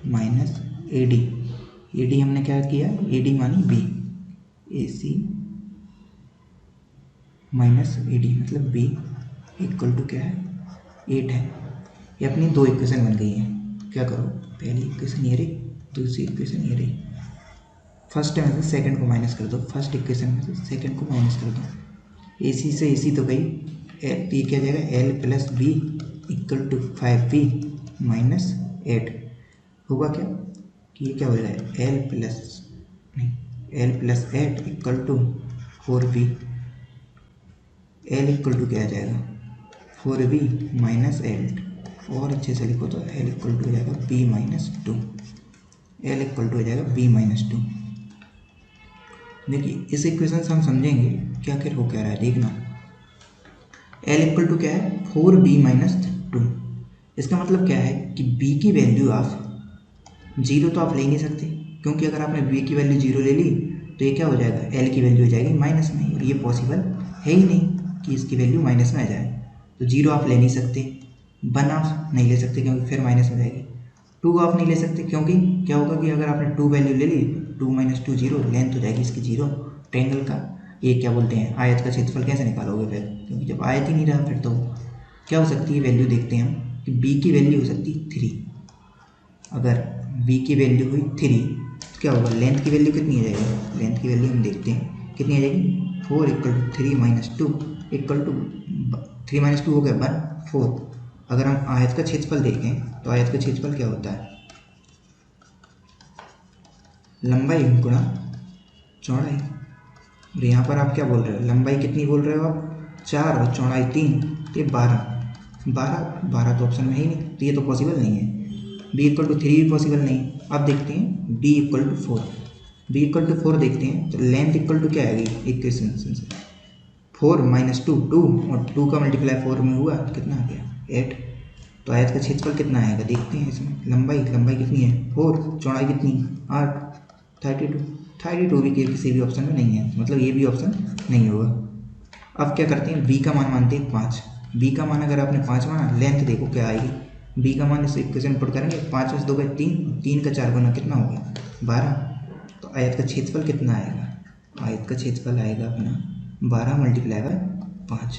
minus A D हमने क्या किया ए डी मानी B, A C minus A D मतलब बी इक्वल टू क्या है 8 है। ये अपनी दो इक्वेशन बन गई हैं। क्या करो पहली इक्वेशन ये रही, दूसरी इक्वेशन ये रही, फर्स्ट में से सेकंड को माइनस कर दो, फर्स्ट इक्वेशन में से सेकंड को माइनस कर दो। ए सी से ए सी तो गई, ये क्या जाएगा L plus B equal to 5B minus 8 होगा क्या कि ये क्या हो जाएगा L plus 8 equal to 4B, L equal to क्या आ जाएगा 4B माइनस 8, और अच्छे से लिखो तो एल इक्वल टू हो जाएगा B minus 2, L equal to हो जाएगा B माइनस 2। देखिए इस इक्वेशन से हम समझेंगे क्या क्या हो क्या रहा है देखना। एल इक्वल टू क्या है 4B माइनस 2, इसका मतलब क्या है कि B की वैल्यू आप जीरो तो आप ले नहीं सकते, क्योंकि अगर आपने B की वैल्यू जीरो ले ली तो ये क्या हो जाएगा एल की वैल्यू हो जाएगी माइनस में, और ये पॉसिबल है ही नहीं कि इसकी वैल्यू माइनस में आ जाए। तो जीरो आप ले नहीं सकते, 1 आप नहीं ले सकते क्योंकि फिर माइनस में जाएगी, 2 आप नहीं ले सकते क्योंकि क्या होगा कि अगर आपने 2 वैल्यू ले ली 2 माइनस 2 जीरो, लेंथ हो जाएगी इसकी जीरो। ट्रायंगल का ये क्या बोलते हैं आयत का क्षेत्रफल कैसे निकालोगे फिर, क्योंकि जब आयत ही नहीं रहा फिर तो क्या हो सकती है वैल्यू देखते हैं हम कि बी की वैल्यू हो सकती है 3। अगर बी की वैल्यू हुई 3 तो क्या होगा लेंथ की वैल्यू कितनी आ जाएगी, लेंथ की वैल्यू हम देखते हैं कितनी आ जाएगी 4 equal to 3 minus 2 equal to 3 minus 2 हो गया 1 4। अगर हम आयत का क्षेत्रफल देखें तो आयत का क्षेत्रफल क्या होता है लंबाई गुणा चौड़ाई, और यहाँ पर आप क्या बोल रहे हो लंबाई कितनी बोल रहे हो आप 4 और चौड़ाई 3, तो ये 12 तो ऑप्शन में ही नहीं, तो ये तो पॉसिबल नहीं है। बी इक्वल टू 3 भी पॉसिबल नहीं। अब देखते हैं B equal to 4। B equal to 4 देखते हैं तो लेंथ इक्वल टू क्या आएगी इक्वेशन से 4 माइनस 2 2 और 2 का मल्टीप्लाई 4 में हुआ कितना आ गया 8। तो आयत का क्षेत्रफल कितना आएगा देखते हैं इसमें। लंबाई कितनी है 4, चौड़ाई कितनी 8, 32 भी किसी भी ऑप्शन में नहीं है, मतलब ये भी ऑप्शन नहीं होगा। अब क्या करते हैं बी का मान मानते हैं 5। बी का मान अगर आपने 5 माना, लेंथ देखो क्या आएगी। बी का मान इस इक्वेशन में पुट करेंगे 5 में 2 का 3, 3 का 4 गुना कितना हो गया 12। तो आयत का क्षेत्रफल कितना आएगा, आयत का क्षेत्रफल आएगा अपना 12 multiply by 5,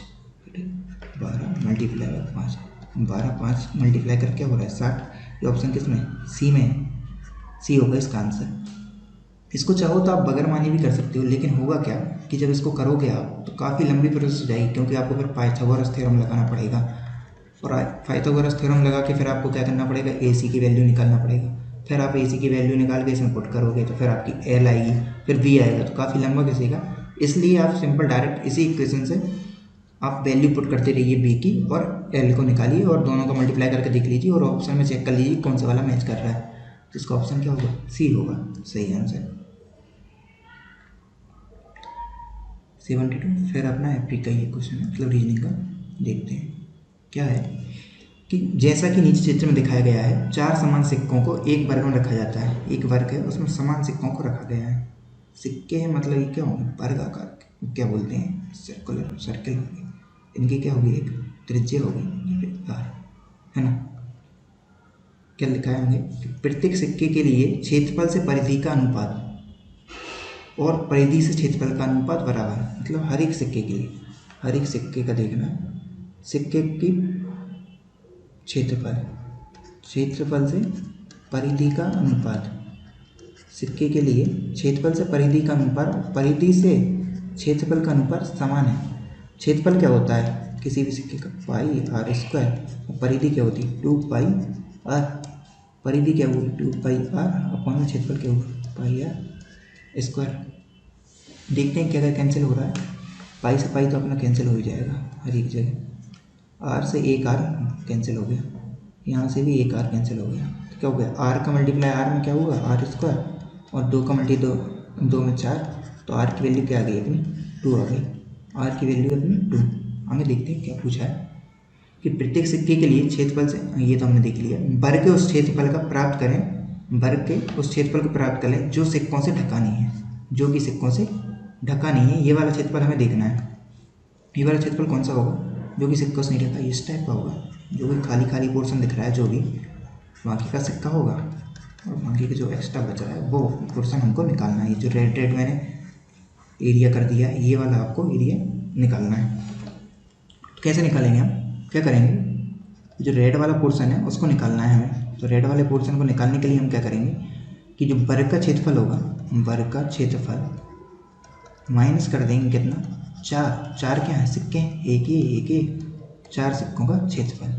12 multiply by 5, 12 5 multiply करके क्या हो रहा है 60। ये ऑप्शन किस में सी में है, सी होगा इसका आंसर। इसको चाहो तो आप बगैर मानी भी कर सकते हो, लेकिन होगा क्या कि जब इसको करोगे आप तो काफ़ी लंबी प्रोसेस हो जाएगी, क्योंकि आपको फिर पाइथागोरस थ्योरम लगाना पड़ेगा, और पाइथागोरस थ्योरम लगा के फिर आपको क्या करना पड़ेगा ए सी की वैल्यू निकालना पड़ेगा। फिर आप ए सी की वैल्यू निकाल के इसमें पुट करोगे तो फिर आपकी एल आएगी, फिर बी आएगा, तो काफ़ी लंबा घिसेगा। इसलिए आप सिंपल डायरेक्ट इसी इक्वेशन से आप वैल्यू पुट करते रहिए बी की और एल को निकालिए और दोनों को मल्टीप्लाई करके देख लीजिए और ऑप्शन में चेक कर लीजिए कौन सा वाला मैच कर रहा है। तो इसका ऑप्शन क्या होगा सी होगा सही आंसर 72। फिर अपना एप्री का ये क्वेश्चन है, मतलब रीजनिंग का देखते हैं क्या है कि जैसा कि नीचे चित्र में दिखाया गया है 4 समान सिक्कों को एक वर्ग में रखा जाता है। एक वर्ग है उसमें समान सिक्कों को रखा गया है। सिक्के हैं मतलब ये क्या होंगे वर्ग आकार के, क्या बोलते हैं सर्कुलर सर्किल होंगे। इनकी क्या होगी एक त्रिज्या होगी है ना। क्या लिखा है होंगे कि प्रत्येक सिक्के के लिए क्षेत्रफल से परिधि का अनुपात और परिधि से क्षेत्रफल का अनुपात बराबर, मतलब हर एक सिक्के के लिए, हर एक सिक्के का देखना सिक्के की क्षेत्रफल से परिधि का अनुपात, सिक्के के लिए क्षेत्रफल से परिधि का अनुपात, परिधि से क्षेत्रफल का अनुपात समान है। क्षेत्रफल क्या होता है किसी भी सिक्के का पाई आर स्क्वायर, और परिधि क्या होती है 2 पाई आर। परिधि क्या होगी 2 पाई आर अपॉन क्षेत्रफल क्या होगा पाई आर स्क्वायर। देखते हैं क्या क्या कैंसिल हो रहा है। पाई से पाई तो अपना कैंसिल हो ही जाएगा हर एक जगह। आर से एक आर कैंसिल हो गया, यहाँ से भी एक आर कैंसिल हो गया, तो क्या हो गया आर का मल्टीप्लाई आर में क्या होगा आर स्क्वायर, और 2 का मल्टी 2 में 4, तो आर की वैल्यू क्या आ गई अपनी 2 आ गई। आर की वैल्यू अपनी 2। आगे देखते हैं क्या पूछा है कि प्रत्येक सिक्के के लिए क्षेत्रफल से, ये तो हमने देख लिया, वर्ग के उस क्षेत्रफल का प्राप्त करें, वर्ग के उस क्षेत्रफल को प्राप्त करें जो सिक्कों से ढका नहीं है, जो कि सिक्कों से ढका नहीं है। ये वाला क्षेत्रफल हमें देखना है। ये वाला क्षेत्रफल कौन सा होगा जो कि सिक्कों से नहीं ढका, इस टाइप का होगा, जो भी खाली खाली पोर्शन दिख रहा है, जो भी बाकी का सिक्का होगा और बाकी का जो एक्स्ट्रा बच रहा है वो पोर्शन हमको निकालना है। ये जो रेड रेड मैंने एरिया कर दिया है, ये वाला आपको एरिया निकालना है। तो कैसे निकालेंगे हम, क्या करेंगे जो रेड वाला पोर्शन है उसको निकालना है हमें। तो रेड वाले पोर्शन को निकालने के लिए हम क्या करेंगे कि जो वर्ग का क्षेत्रफल होगा, वर्ग का क्षेत्रफल माइनस कर देंगे कितना 4, 4 क्या है सिक्के एक 4 सिक्कों का क्षेत्रफल,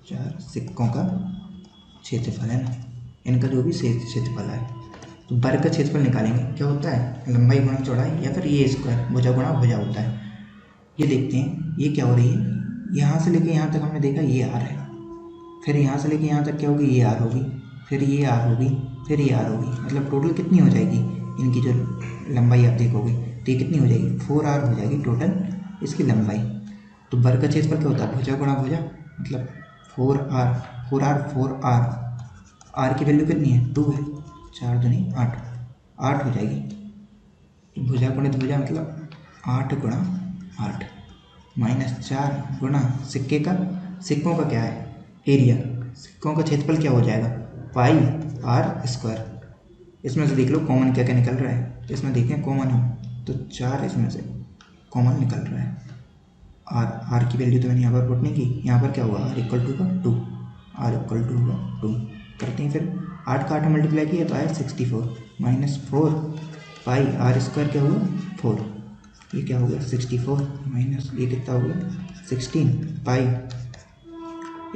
4 सिक्कों का क्षेत्रफल है ना, इनका जो भी क्षेत्रफल है। तो वर्ग का क्षेत्रफल निकालेंगे, क्या होता है लंबाई गुणा चौड़ाई, या फिर ये स्क्वायर भुजा गुणा भुजा होता है। ये देखते हैं ये क्या हो रही है, यहाँ से लेके यहाँ तक हमने देखा ये आर है, फिर यहाँ से लेके यहाँ तक क्या होगी ये आर होगी, फिर ये आर होगी, फिर ये आर होगी, मतलब टोटल कितनी हो जाएगी इनकी जो लंबाई आप देखोगे तो ये कितनी हो जाएगी 4r हो जाएगी टोटल इसकी लंबाई। तो वर्ग का क्षेत्रफल क्या होता है भुजा गुणा भुजा, मतलब 4r, आर की वैल्यू कितनी है 2 है, 4 दूनी 8 हो जाएगी। तो भुजा गुणित भुजा मतलब 8 गुणा 8 माइनस 4 गुणा सिक्कों का क्या है एरिया, सिक्कों का क्षेत्रफल क्या हो जाएगा पाई आर स्क्वायर। इसमें से देख लो कॉमन क्या क्या निकल रहा है, इसमें देखें कॉमन हो तो 4 इसमें से कॉमन निकल रहा है। आर की वैल्यू तो मैंने यहाँ पर पुट नहीं की, यहाँ पर क्या होगा आर इक्वल टू का 2, आर इक्वल टू का 2 करते हैं। फिर 8 का 8 मल्टीप्लाई किया तो आया 64 माइनस 4 पाई आर स्क्वायर क्या हुआ 4, ये क्या हो गया 64 माइनस ये कितना हो गया 16 पाई।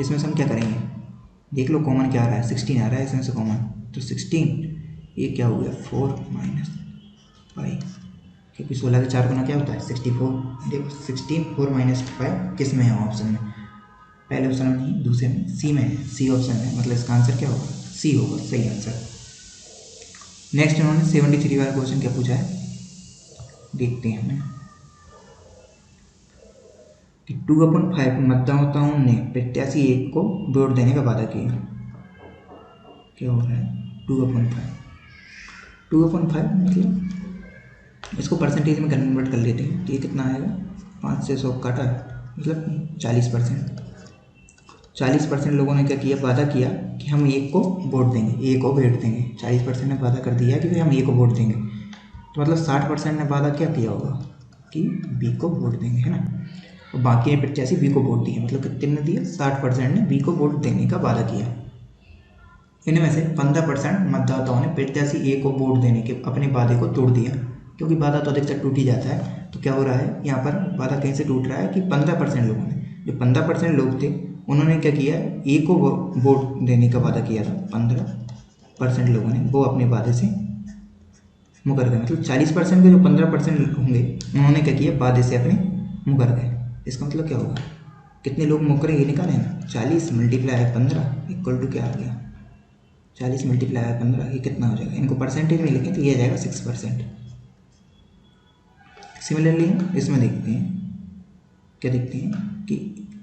इसमें से हम क्या करेंगे देख लो कॉमन क्या आ रहा है 16 आ रहा है इसमें से कॉमन, तो 16 ये क्या हो गया 4 माइनस पाई, क्योंकि 16 के 4 गुना क्या होता है 64। देखो 16 4 माइनस 5 किस में है ऑप्शन में, पहले ऑप्शन में नहीं दूसरे में सी में है, सी ऑप्शन है, मतलब इसका आंसर क्या होगा सी होगा सही आंसर। नेक्स्ट इन्होंने 73 वाला क्वेश्चन क्या पूछा है, देखते हैं हमें कि 2/5 मतदाताओं ने प्रत्याशी एक को वोट देने का वादा किया। क्या हो रहा है 2/5, 2/5 मतलब इसको परसेंटेज में कन्वर्ट कर लेते हैं तो ये कितना आएगा, 5 से 100 काटा मतलब 40%। 40% लोगों ने क्या किया, वादा किया कि हम एक को वोट देंगे, ए को वोट देंगे। 40% ने वादा कर दिया कि भाई हम ए को वोट देंगे, तो मतलब 60% ने वादा क्या किया होगा कि बी को वोट देंगे, है ना। और बाकी प्रत्याशी बी को वोट दिए, मतलब कितने ने दिए, 60% ने बी को वोट देने का वादा किया। इनमें से 15% मतदाताओं ने प्रत्याशी ए को वोट देने के अपने वादे को तोड़ दिया, क्योंकि वादा तो अधिकतर टूट ही जाता है। तो क्या हो रहा है यहाँ पर, वादा कहीं से टूट रहा है कि 15% लोगों ने, जो 15% लोग थे उन्होंने क्या किया, ए को वोट देने का वादा किया था। 15% लोगों ने वो अपने वादे से मुकर गए, मतलब 40% के जो 15% होंगे उन्होंने क्या किया, वादे से अपने मुकर गए। इसका मतलब क्या होगा, कितने लोग मुकरे ये निकाले ना, 40 × 15 इक्वल टू क्या आ गया, 40 × 15 ये कितना हो जाएगा, इनको परसेंटेज में लिखें तो ये आ जाएगा 6%। सिमिलरली इसमें देखते हैं, क्या देखते हैं कि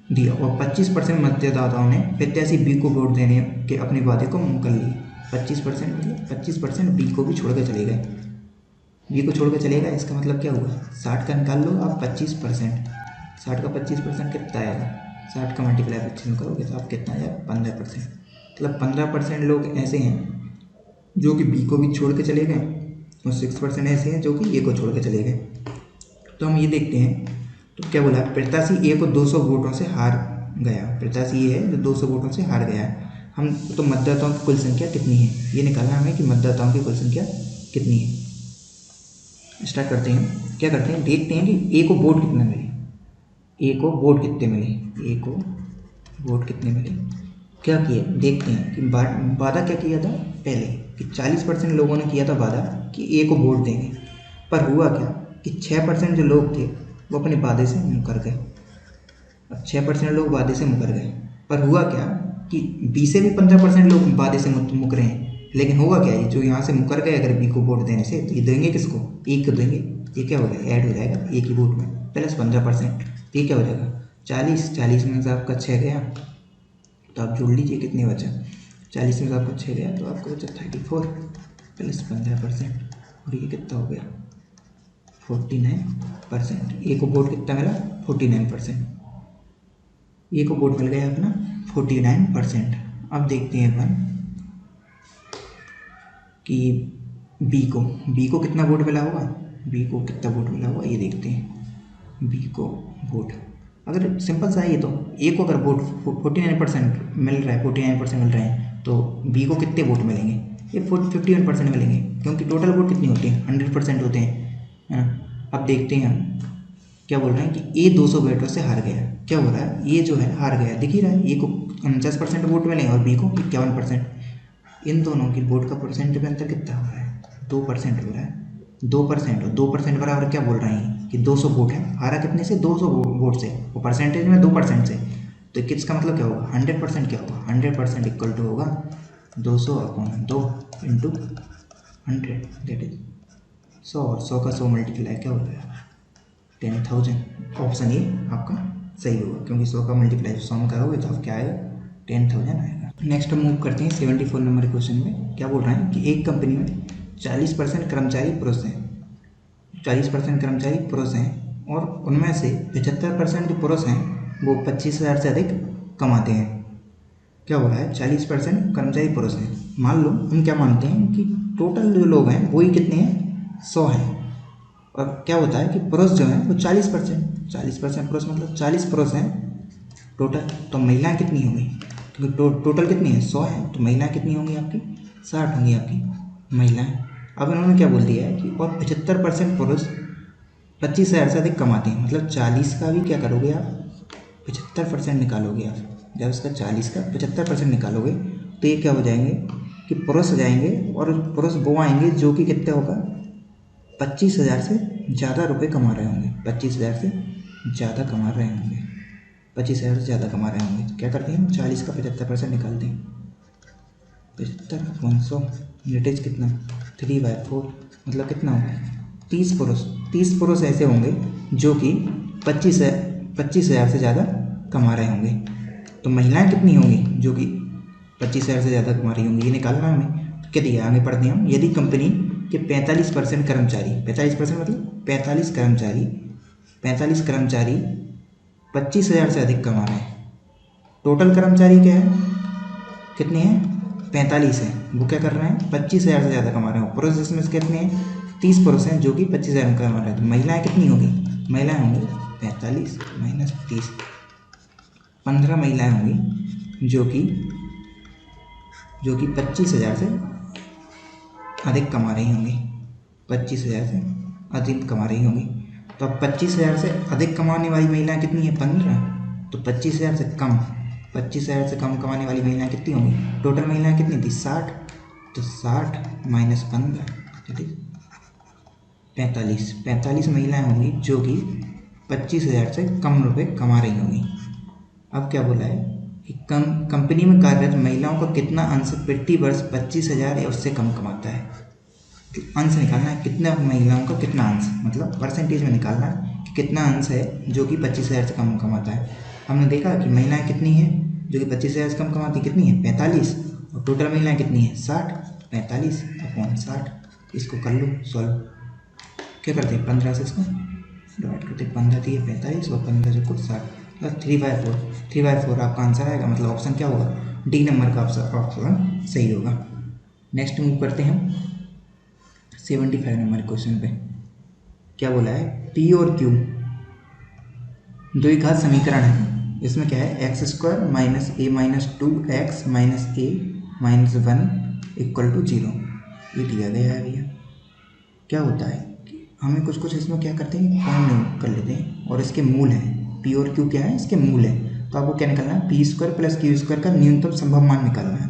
दिया और 25% मतदाताओं ने प्रत्याशी बी को वोट देने के अपने वादे को मुकर लिए। 25% मतलब 25% बी को भी छोड़ कर चले गए, बी को छोड़ कर चले गए। इसका मतलब क्या हुआ, 60 का निकाल लो आप 25%, 60 का 25% कितना आएगा, 60 का मल्टीप्लाई 25 करोगे तो आप कितना आएगा 15%। मतलब 15% लोग ऐसे हैं जो कि बी को भी छोड़ के चले गए और 6% ऐसे हैं जो कि ए को छोड़ के चले गए। तो हम ये देखते हैं, तो क्या बोला, प्रत्याशी ए को 200 वोटों से हार गया, प्रत्याशी ए है जो 200 वोटों से हार गया है। हम तो मतदाताओं की कुल संख्या कितनी है ये निकालना हमें, कि मतदाताओं की कुल संख्या कितनी है। स्टार्ट करते हैं, क्या करते हैं, देखते हैं कि ए को वोट कितने मिले, ए को वोट कितने मिले, ए को वोट कितने मिले। क्या किया देखते हैं कि वादा क्या किया था पहले, कि 40% लोगों ने किया था वादा कि ए को वोट देंगे, पर हुआ क्या कि 6% जो लोग थे वो अपने वादे से मुकर गए। अब 6% लोग वादे से मुकर गए, पर हुआ क्या कि बी से भी 15% लोग वादे से मुकरे हैं, लेकिन होगा क्या, ये जो यहाँ से मुकर गए अगर बी को वोट देने से, तो ये देंगे किसको, ए को देंगे। ये क्या हो जाएगा, ऐड हो जाएगा ए की वोट में प्लस 15%, तो ये क्या हो जाएगा 40 में से आपका 6 गया, तो आप जोड़ लीजिए कितने बचा, 40 में से आपका 6 गया तो आपको बचा 34 प्लस 15%, और ये कितना हो गया 49%। ए को वोट कितना मिला 49%, ए को वोट मिल गया अपना 49%। अब देखते हैं अपन कि बी को कितना वोट मिला होगा, बी को कितना वोट मिला होगा ये देखते हैं। बी को वोट अगर सिंपल सा है, ये तो ए को अगर वोट 49% मिल रहा है, 49% मिल रहे हैं, तो बी को कितने वोट मिलेंगे, ये 51% मिलेंगे, क्योंकि टोटल वोट कितनी होती है 100% होते हैं, है ना। अब देखते हैं हम क्या बोल रहे हैं कि ए 200 वोटों से हार गया। क्या हो रहा है, ये जो है हार गया, दिख ही रहा है, ए को 49% वोट मिले और बी को 51%। इन दोनों की वोट का परसेंट में अंतर कितना हो रहा है, 2% हो रहा है, 2%। और 2% बराबर क्या बोल रहे हैं कि 200 वोट है, हारा कितने से 200 वोट से, वो परसेंटेज में 2% से, तो किसका मतलब क्या होगा 100% क्या होगा, 100% इक्वल टू होगा 200/2 इंटू 100 दैट इज 100, और 100 का 100 मल्टीप्लाई क्या होता है 10,000। ऑप्शन ए आपका सही होगा, क्योंकि 100 का मल्टीप्लाई 100 में करोगे तो आप क्या आएगा 10,000 आएगा। नेक्स्ट हम मूव करते हैं 74 नंबर क्वेश्चन में। क्या बोल रहे हैं कि एक कंपनी में 40% कर्मचारी पुरुष हैं, 40% कर्मचारी पुरुष हैं, और उनमें से 75% जो पुरुष हैं वो 25,000 से अधिक कमाते हैं। क्या हो रहा है 40% कर्मचारी पुरुष हैं, मान लो हम क्या मानते हैं कि टोटल जो लोग हैं वही कितने हैं 100 हैं, और क्या होता है कि पुरुष जो हैं वो 40% पुरुष, मतलब 40 पुरुष हैं टोटल, तो महिलाएं कितनी होंगी, क्योंकि टोटल कितनी है 100 है, तो महिलाएं कितनी होंगी आपकी 60 होंगी आपकी महिलाएं। अब इन्होंने क्या बोल दिया है कि और 75% पुरुष 25,000 से अधिक कमाते हैं, मतलब 40 का भी क्या करोगे आप 75% निकालोगे आप, जब इसका 40 का 75% निकालोगे तो ये क्या हो जाएंगे कि पुरुष हो जाएंगे, और पुरुष वो आएंगे जो कि कितने होगा 25,000 से ज़्यादा रुपए कमा रहे होंगे, 25,000 से ज़्यादा कमा रहे होंगे, 25,000 से ज़्यादा कमा रहे होंगे। तो क्या करते हैं 40 का 75% निकालते हैं, 75/100 दैट इज कितना 3/4 मतलब कितना होगा 30 पुरुष। 30 पुरुष ऐसे होंगे जो कि 25,000 से ज़्यादा कमा रहे होंगे। तो महिलाएं कितनी होंगी जो कि 25,000 से ज़्यादा कमा रही होंगी, ये निकालना हमें। तो क्या दिया, आगे पढ़ते हैं हम। यदि कंपनी के 45% कर्मचारी, 45% मतलब 45 कर्मचारी 25,000 से अधिक कमा रहे हैं। टोटल कर्मचारी क्या है, कितने हैं 45 हैं, वो क्या कर रहे हैं 25,000 से ज़्यादा कमा रहे हैं। पुरुष इसमें से कितने हैं 30 पुरुष हैं जो कि 25,000 कमा रहे हैं। तो महिलाएं कितनी होंगी, महिलाएं होंगी 45 माइनस 30, 15 महिलाएं होंगी जो कि 25,000 से अधिक कमा रही होंगी, 25,000 से अधिक कमा रही होंगी। तो अब 25,000 से अधिक कमाने वाली महिलाएं कितनी है 15, तो 25,000 से कम, 25,000 से कम कमाने वाली महिलाएं कितनी होंगी, टोटल महिलाएं कितनी थी 60, तो 60 माइनस 15 45 महिलाएं होंगी जो कि 25,000 से कम रुपए कमा रही होंगी। अब क्या बोला है कि कंपनी में कार्यरत महिलाओं का कितना अंश प्रति वर्ष 25,000 या उससे कम कमाता है। तो अंश निकालना है, कितना महिलाओं का कितना अंश, मतलब परसेंटेज में निकालना है कि कितना अंश है जो कि 25,000 से कम कमाता है। हमने देखा कि महिलाएं कितनी हैं जो कि 25,000 से कम कमाती, कितनी है 45, और टोटल महिलाएं कितनी है 60, 45/60। इसको कर लो सॉल्व। क्या करते हैं 15 से इसको डिवाइड करते हैं, 15 दिए 45 और 15 से कुछ 60, 3/4 आपका आंसर आएगा। मतलब ऑप्शन क्या होगा, डी नंबर का ऑप्शन सही होगा। नेक्स्ट मूव करते हैं हम 75 नंबर क्वेश्चन पे। क्या बोला है, पी और क्यू द्विघात समीकरण है। इसमें क्या है x² minus a minus 2x minus a minus 1 equal to 0, ये दिया गया है भैया। क्या होता है कि हमें कुछ इसमें क्या करते हैं पॉइंट कर लेते हैं और इसके मूल हैं। पी और क्यू क्या है, इसके मूल है। तो आपको क्या निकालना है, p² प्लस q² का न्यूनतम संभव मान निकालना है।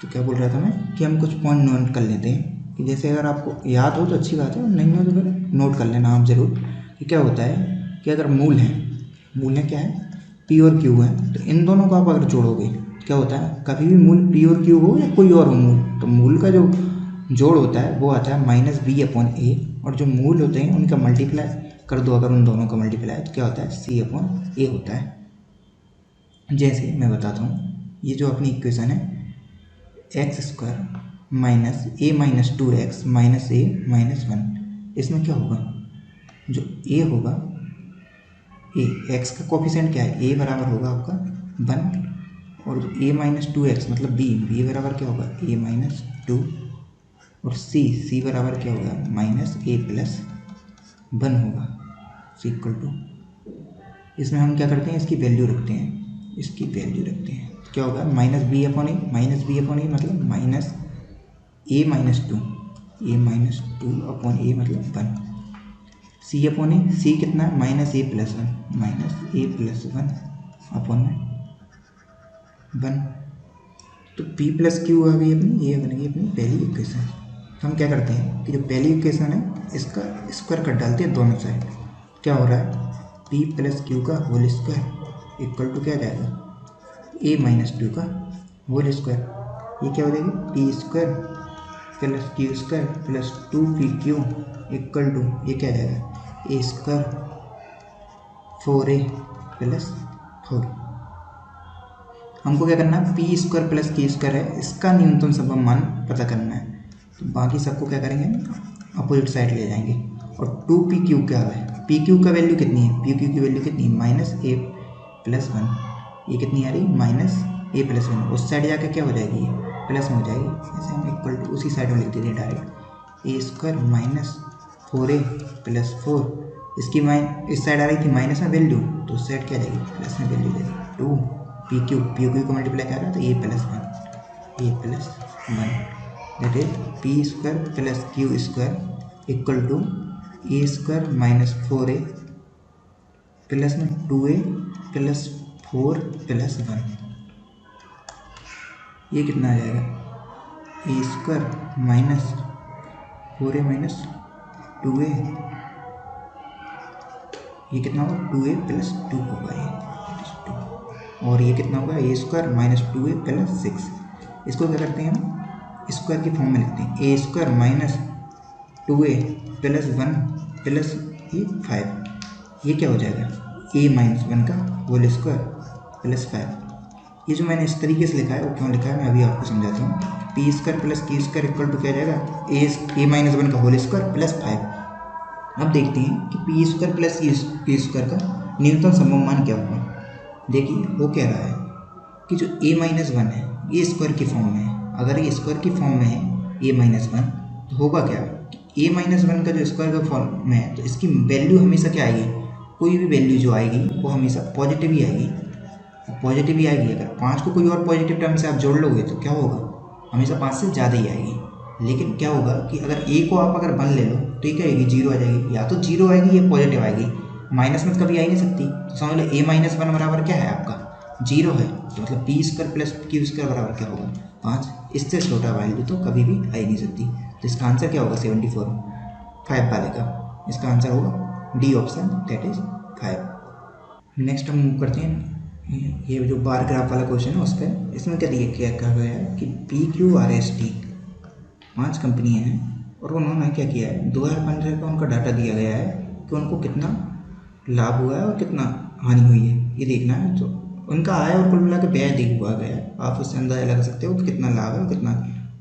तो क्या बोल रहा था मैं कि हम कुछ पॉइंट नोट कर लेते हैं कि जैसे अगर आपको याद हो तो अच्छी बात है, और नहीं हो तो फिर नोट कर लेना आप ज़रूर। कि क्या होता है कि अगर मूल है क्या है पी और क्यू है, तो इन दोनों को आप अगर जोड़ोगे क्या होता है, कभी भी मूल पी और क्यू हो या कोई और हो मूल, तो मूल का जो जोड़ होता है वो आता है -b/a, और जो मूल होते हैं उनका मल्टीप्लाई कर दो अगर उन दोनों का मल्टीप्लाई, तो क्या होता है c/a होता है। जैसे मैं बताता हूँ, ये जो अपनी इक्वेशन है x² minus a minus 2x minus a minus 1, इसमें क्या होगा, जो a होगा a, x का कोफिशिएंट क्या है, a बराबर होगा आपका 1, और a माइनस 2x मतलब b बराबर क्या होगा a माइनस 2, और c बराबर क्या होगा माइनस a प्लस 1 होगा, c इक्वल टू। इसमें हम क्या करते हैं, इसकी वैल्यू रखते हैं, तो क्या होगा -b/a मतलब minus a minus 2 upon a मतलब 1, c कितना -a प्लस 1 अपॉन 1। तो p प्लस क्यू आ गई अपनी, ये बन गई अपनी पहली इक्वेशन। हम क्या करते हैं कि जो पहली इक्वेशन है इसका स्क्वायर कर डालते हैं दोनों साइड। क्या हो रहा है, p प्लस क्यू का होल स्क्वायर इक्वल टू क्या जाएगा a माइनस 2 का होल स्क्वायर। ये क्या हो जाएगी p² plus q² plus 2pq equal to ये क्या जाएगा a² 4a प्लस 4। हमको क्या करना है, p² प्लस q² है, इसका न्यूनतम संभव मान पता करना है। तो बाकी सबको क्या करेंगे अपोजिट साइड ले जाएंगे। और 2pq क्या है, pq का वैल्यू कितनी है, pq की वैल्यू कितनी है -a प्लस 1, ये कितनी आ रही -a प्लस 1, उस साइड जाकर क्या हो जाएगी ये प्लस में हो जाएगी। ऐसे हम इक्वल टू उसी साइड में लिख देते हैं direct, a² minus 4a plus 4, इसकी इस साइड आ रही थी माइनस में वैल्यू, तो उस साइड क्या जाएगी प्लस में वैल्यू जाएगी 2pq को मल्टीप्लाई कर रहा है तो a plus 1 that is p² plus q² equal to a² minus 4a plus में 2a प्लस 4 प्लस 1, ये कितना आ जाएगा a² minus 4a minus 2a, ये कितना होगा 2a प्लस 2 होगा ये 2, और ये कितना होगा a² माइनस 2a प्लस 6, इसको क्या करते हैं हम स्क्वायर की फॉर्म में लिखते हैं, A square minus 2a plus 1 plus ये 5, ये क्या हो जाएगा a माइनस 1 का होल स्क्वायर प्लस 5। ये जो मैंने इस तरीके से लिखा है वो क्यों लिखा है मैं अभी आपको समझाता हूँ। P square plus Q square equal to क्या हो जाएगा ए माइनस 1 का होल स्क्वायर प्लस 5। अब देखते हैं कि P square plus Q square का न्यूनतम संभव मान क्या होगा। देखिए वो कह रहा है कि जो a माइनस 1 है ये स्क्वायर की फॉर्म में है, अगर ये स्क्वायर की फॉर्म में है a माइनस 1 तो होगा क्या कि a माइनस 1 का जो स्क्वायर का फॉर्म में है तो इसकी वैल्यू हमेशा क्या आएगी, कोई भी वैल्यू जो आएगी वो हमेशा पॉजिटिव ही आएगी, पॉजिटिव ही आएगी। अगर 5 को कोई और पॉजिटिव टर्म से आप जोड़ लोगे तो क्या होगा, हमेशा 5 से ज़्यादा ही आएगी। लेकिन क्या होगा कि अगर a को आप अगर 1 ले लो तो ये क्या आएगी, 0 आ जाएगी, या तो 0 आएगी या पॉजिटिव आएगी, माइनस में कभी आ ही नहीं सकती। तो समझ लो a माइनस 1 बराबर क्या है आपका 0 है, तो मतलब P square plus Q square बराबर क्या होगा 5। इससे छोटा वैल्यू तो कभी भी आ ही नहीं सकती। तो इसका आंसर क्या होगा 74 5 वाले का इसका आंसर होगा D option, that is 5। Next हम मूव करते हैं ये जो बार ग्राफ वाला क्वेश्चन है उस पर। इसमें क्या दिया क्या कहा गया है कि PQRST 5 कंपनियाँ हैं और उन्होंने क्या किया है 2015 का उनका डाटा दिया गया है कि उनको कितना लाभ हुआ है और कितना हानि हुई है ये देखना है। तो उनका आय और कुल मिला के व्यय दिया हुआ गया है, आप उससे अंदाजा लगा सकते हो कि कितना लाभ है और कितना।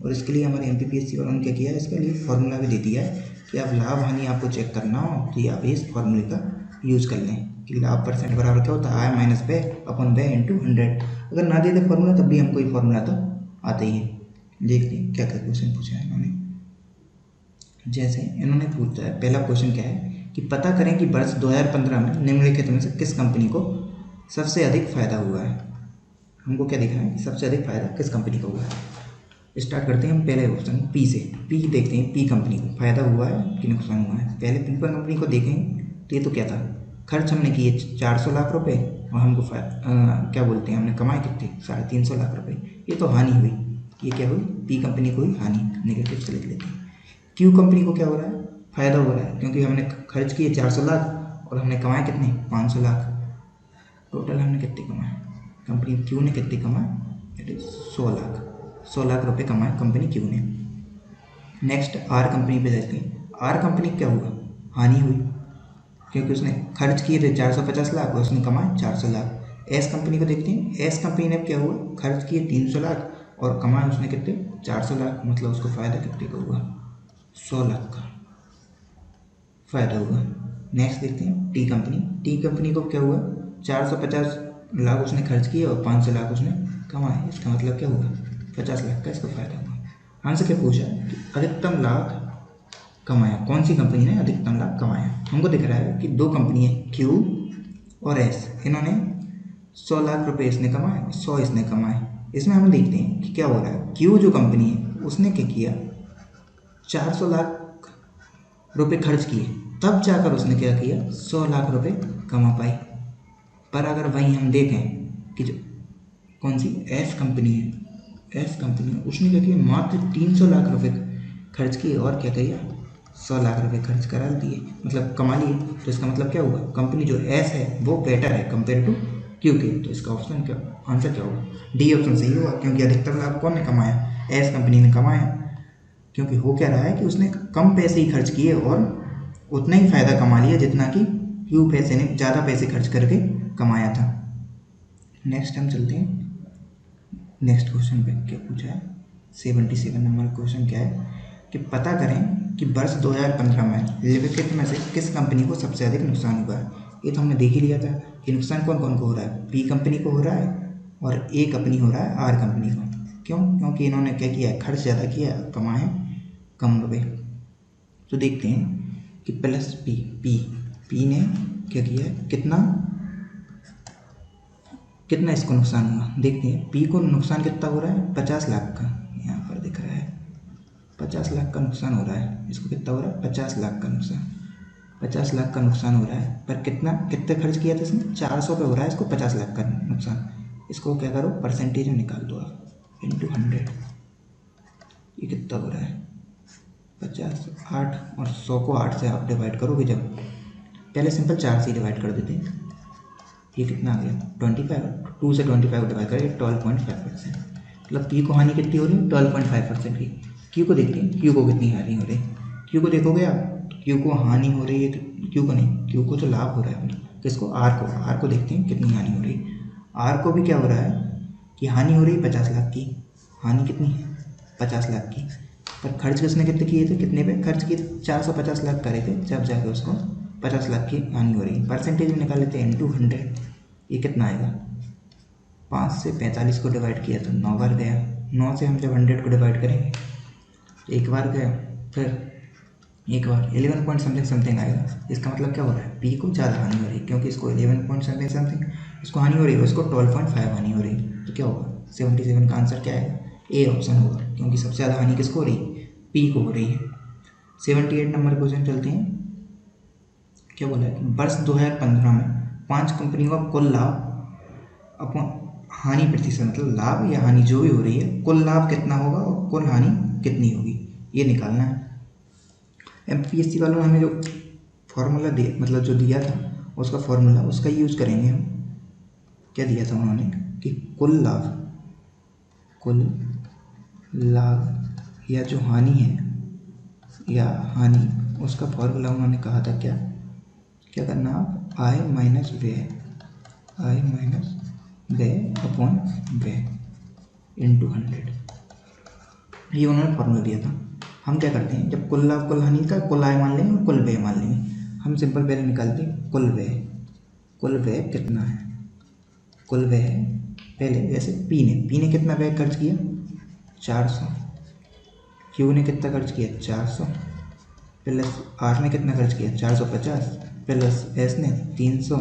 और इसके लिए हमारे MPPSC वालों ने क्या किया है, इसके लिए फार्मूला भी दे दिया है कि आप लाभ हानि आपको चेक करना हो तो आप इस फार्मूले का यूज़ कर लें कि लाभ परसेंट बराबर क्या होता है आय माइनस व्यय अपन व्यय इंटू 100। अगर ना दे दे फार्मूला तब भी हमको ये फार्मूला तो आता ही है। देखते हैं क्या क्या क्वेश्चन पूछा है इन्होंने। जैसे इन्होंने पूछा है पहला क्वेश्चन क्या है कि पता करें कि वर्ष 2015 में निम्नलिखित में से किस कंपनी को सबसे अधिक फायदा हुआ है। हमको क्या देखना है कि सबसे अधिक फायदा किस कंपनी को हुआ है। स्टार्ट करते हैं हम पहले ऑप्शन पी से। पी देखते हैं पी कंपनी को फायदा हुआ है कि नुकसान हुआ है। पहले पी पर कंपनी को देखें तो ये तो क्या था, खर्च हमने किए 400 लाख रुपए और हमको क्या बोलते हैं हमने कमाए कितने 350 लाख रुपए, ये तो हानि हुई। ये क्या हुई, पी कंपनी को ही हानि नेगेटिव से लिख लेते हैं। क्यू कंपनी को क्या हो रहा है, फायदा हो रहा है क्योंकि हमने खर्च किए 400 लाख और हमने कमाए कितने 500 लाख। टोटल हमने कितने कमाए, कंपनी क्यू ने कितने कमाए 100 लाख रुपए कमाए कंपनी क्यू ने। नेक्स्ट आर कंपनी पे देखते हैं। आर कंपनी क्या हुआ, हानि हुई क्योंकि उसने खर्च किए थे 450 लाख और उसने कमाए 400 लाख। एस कंपनी को देखते हैं। एस कंपनी ने क्या हुआ, खर्च किए 300 लाख और कमाए उसने कितने 400 लाख, मतलब उसको फ़ायदा कितने का हुआ 100 लाख का फ़ायदा हुआ। नेक्स्ट देखते हैं टी कंपनी। टी कंपनी को क्या हुआ 450 लाख उसने खर्च किए और 500 लाख उसने कमाए, इसका मतलब क्या हुआ 50 लाख का इसको फ़ायदा हुआ। हमसे क्या पूछा कि अधिकतम लाभ कमाया, कौन सी कंपनी ने अधिकतम लाभ कमाया। हमको दिख रहा है कि दो कंपनी है क्यू और एस, इन्होंने 100 लाख रुपए इसने कमाए 100 इसने कमाए। इसमें हम देखते हैं कि क्या हो रहा है, क्यू जो कंपनी है उसने क्या किया 400 लाख रुपए खर्च किए तब जाकर उसने क्या किया 100 लाख रुपए कमा पाई। पर अगर वहीं हम देखें कि जो कौन सी एस कंपनी है, एस कंपनी उसने क्या किया मात्र 300 लाख रुपए खर्च किए और क्या किया 100 लाख रुपए खर्च करा दिए, मतलब कमा लिए। तो इसका मतलब क्या हुआ, कंपनी जो एस है वो बेटर है कंपेयर टू क्यू के। तो इसका ऑप्शन क्या आंसर क्या होगा, डी ऑप्शन सही होगा क्योंकि अधिकतम लाभ कौन ने कमाया, एस कंपनी ने कमाया। क्योंकि हो क्या रहा है कि उसने कम पैसे ही खर्च किए और उतना ही फ़ायदा कमा लिया जितना कि क्यू पैसे ने ज़्यादा पैसे खर्च करके कमाया था। नेक्स्ट हम चलते हैं नेक्स्ट क्वेश्चन पे। क्या पूछा है 77 नंबर क्वेश्चन क्या है कि पता करें कि वर्ष 2015 में निम्नलिखित में से किस कंपनी को सबसे अधिक नुकसान हुआ है। ये तो हमने देख ही लिया था कि नुकसान कौन कौन को हो रहा है, पी कंपनी को हो रहा है और ए कंपनी हो रहा है आर कंपनी को। क्यों, क्योंकि इन्होंने क्या किया है खर्च ज़्यादा किया कमाए कम रुपए। तो देखते हैं कि प्लस पी ने क्या किया है कितना इसको नुकसान हुआ। देखते हैं पी को नुकसान कितना हो रहा है 50 लाख का, यहाँ पर दिख रहा है 50 लाख का नुकसान हो रहा है। इसको कितना हो रहा है 50 लाख का नुकसान, 50 लाख का नुकसान हो रहा है। पर कितने खर्च किया था इसने 400 पे हो रहा है इसको 50 लाख का नुकसान। इसको क्या करो परसेंटेज में निकाल दो आप इंटू 100, ये कितना हो रहा है 50 8 और 100 को 8 से आप डिवाइड करोगे जब, पहले सिंपल 4 से डिवाइड कर देते हैं, ये कितना आ गया 25, 2 से 25 डिवाइड करें 12.5%। मतलब पी को हानि कितनी हो रही है 12.5% की। क्यू को देखते हैं क्यू को कितनी हानि हो रही है। क्यू को देखोगे आप, क्यू को हानि हो रही है, क्यू को नहीं, क्यू को तो लाभ हो रहा है अपना, किसको, आर को देखते हैं कितनी हानि हो रही है। आर को भी क्या हो रहा है कि हानि हो रही है 50 लाख की, हानि कितनी है 50 लाख की, पर खर्च किसने कितने किए थे, कितने पे खर्च किए थे, 450 लाख करे थे, जब जाके उसको 50 लाख की हानि हो रही है। परसेंटेज में निकाल लेते हैं इंटू 100, ये कितना आएगा, 5 से 45 को डिवाइड किया तो 9 बार गया, 9 से हम जब 100 को डिवाइड करेंगे एक बार गया, फिर एक बार 11 पॉइंट समथिंग समथिंग आएगा। इसका मतलब क्या हो रहा है, पी को ज़्यादा हानि हो रही है, क्योंकि इसको 11 पॉइंट समथिंग समथिंग इसको हानि हो रही है, उसको 12.5 हानि हो रही है, तो क्या होगा 77 का आंसर क्या आएगा, ए ऑप्शन होगा, क्योंकि सबसे ज़्यादा हानि किसको हो रही है, पी को हो रही है। 78 नंबर क्वेश्चन चलते हैं। क्या बोला है कि वर्ष 2015 में 5 कंपनियों का कुल लाभ अपन हानि प्रतिशत, मतलब लाभ या हानि जो भी हो रही है, कुल लाभ कितना होगा और कुल हानि कितनी होगी, ये निकालना है। एमपीएससी वालों ने हमें जो फॉर्मूला दिया, मतलब जो दिया था उसका फॉर्मूला, उसका यूज़ करेंगे हम। क्या दिया था उन्होंने कि कुल लाभ या जो हानि है या हानि, उसका फॉर्मूला उन्होंने कहा था क्या करना आप, आय माइनस व्यय अपॉन व्यय इंटू 100, ये उन्होंने फॉर्मूला दिया था। हम क्या करते हैं, जब कुल लाभ कुल हानि का कुल आय मान लेंगे और कुल व्यय मान लेंगे, हम सिंपल पहले निकालते हैं कुल व्यय कितना है, कुल व्यय पहले जैसे पी ने कितना व्यय खर्च किया 400, क्यू ने कितना खर्च किया 400, प्लस आर ने कितना खर्च किया 450, प्लस एस ने 300,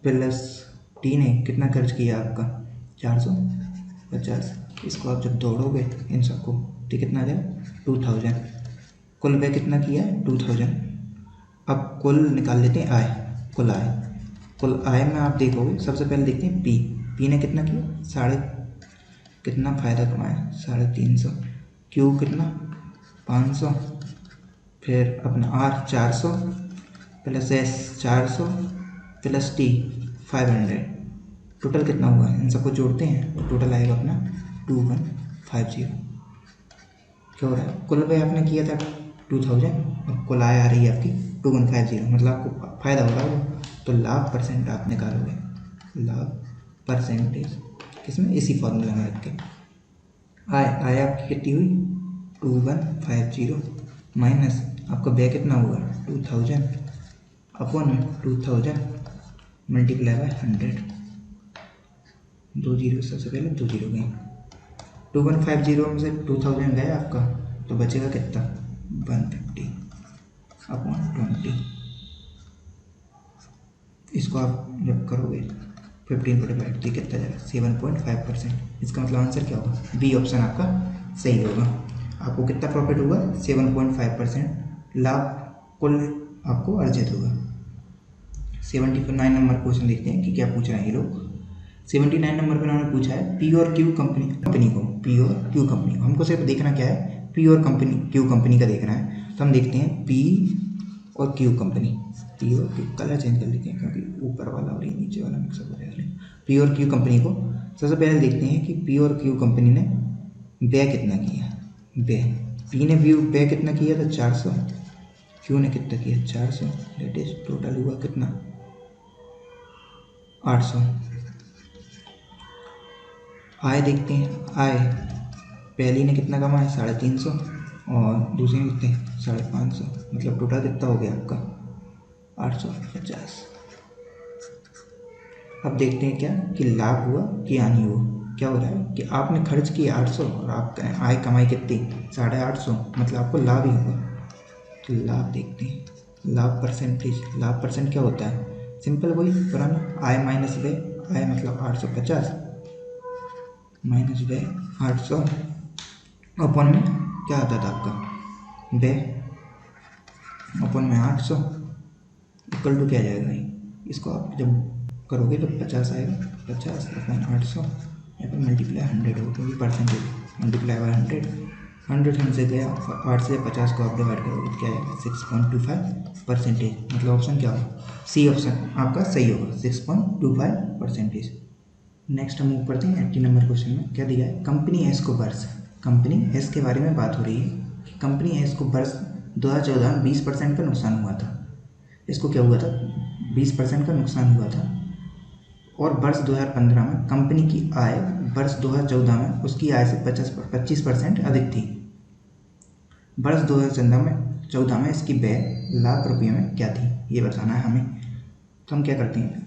प्लस टी ने कितना खर्च किया आपका 450। इसको आप जब दौड़ोगे इन सबको तो कितना आ जाएगा 2000। कुल व्यय कितना किया है 2000। अब कुल निकाल लेते हैं आय, कुल आय में आप देखोगे, सबसे पहले देखते हैं पी ने कितना किया, कितना फ़ायदा कमाया 350, क्यू कितना 500, फिर अपना R 400, plus S 400, plus T 500, total कितना हुआ, इन सबको जोड़ते हैं तो टोटल आएगा अपना 2150। क्या हो रहा है, कुल व्यय आपने किया था 2000 और कुल आय आ रही है आपकी 2150, मतलब आपको फ़ायदा हो रहा है, तो लाभ परसेंट आप निकालोगे, लाभ परसेंटेज किसमें, इसी फॉर्मूला में रख के। आय आपकी कितनी हुई 2150 माइनस आपका व्यय कितना होगा 2000 अपॉन 2000 मल्टीप्लाई बाय 100, 2 जीरो, सबसे पहले 2 जीरो गए, 2150 में से 2000 गए आपका, तो बचेगा कितना 150 अपॉन 20। इसको आप जब करोगे 15 पर डिवाइड तो कितना जाएगा 7.5%। इसका मतलब आंसर क्या होगा, बी ऑप्शन आपका सही होगा। आपको कितना प्रॉफिट होगा 7.5% लाभ कुल आपको अर्जित होगा। 79 नंबर क्वेश्चन देखते हैं कि क्या पूछ रहे हैं ये लोग। 79 नंबर पर उन्होंने पूछा है पी और क्यू कंपनी को हमको सिर्फ देखना क्या है, पी और क्यू कंपनी का देखना है। तो हम देखते हैं पी और क्यू कंपनी, पी और क्यू, कलर चेंज कर लेते हैं क्योंकि ऊपर वाला और नीचे वाला मिक्सअप हो जाएगा। पी और क्यू कंपनी को सबसे पहले देखते हैं कि पी और क्यू कंपनी ने व्यय कितना किया। व्यय पी ने व्यय कितना किया था 400, क्यू ने कितना किया 400, दैट इज टोटल हुआ कितना 800। आय देखते हैं, आय पहली ने कितना कमाया 350 और दूसरी ने कितने 550, मतलब टोटल कितना हो गया आपका 850। अब देखते हैं क्या कि लाभ हुआ कि हानि हुआ। क्या हो रहा है कि आपने खर्च किया 800 और आपका आय कमाई कितनी 850, मतलब आपको लाभ ही हुआ। तो लाभ देखते हैं, लाभ परसेंटेज, लाभ परसेंट क्या होता है, सिंपल वही पुराना आय माइनस व्यय, आय मतलब 850 माइनस व्यय 800 अपन में क्या आता था आपका व्यय अपन में 800 इक्वल टू क्या जाएगा, इसको आप जब करोगे तो 50 आएगा, 50 अपन 800 यहाँ पर मल्टीप्लाई 100 हो, क्योंकि परसेंटेज मल्टीप्लाई बाय 100 हमसे गया 8 से 50 को आप डिवाइड करोगे तो क्या आएगा 6.25%, मतलब ऑप्शन क्या होगा सी ऑप्शन आपका सही होगा 6.25%। नेक्स्ट हम मूव करते हैं 80 नंबर क्वेश्चन में। क्या दिया है, कंपनी एस को वर्ष, कंपनी एस के बारे में बात हो रही है कि कंपनी एस को वर्ष 2014 में 20% का नुकसान हुआ था। इसको क्या हुआ था, 20% का नुकसान हुआ था। और वर्ष 2015 में कंपनी की आय वर्ष 2014 में उसकी आय से 25% अधिक थी। वर्ष 2014 में इसकी व्यय लाख रुपये में क्या थी, ये बताना है हमें। तो हम क्या करते हैं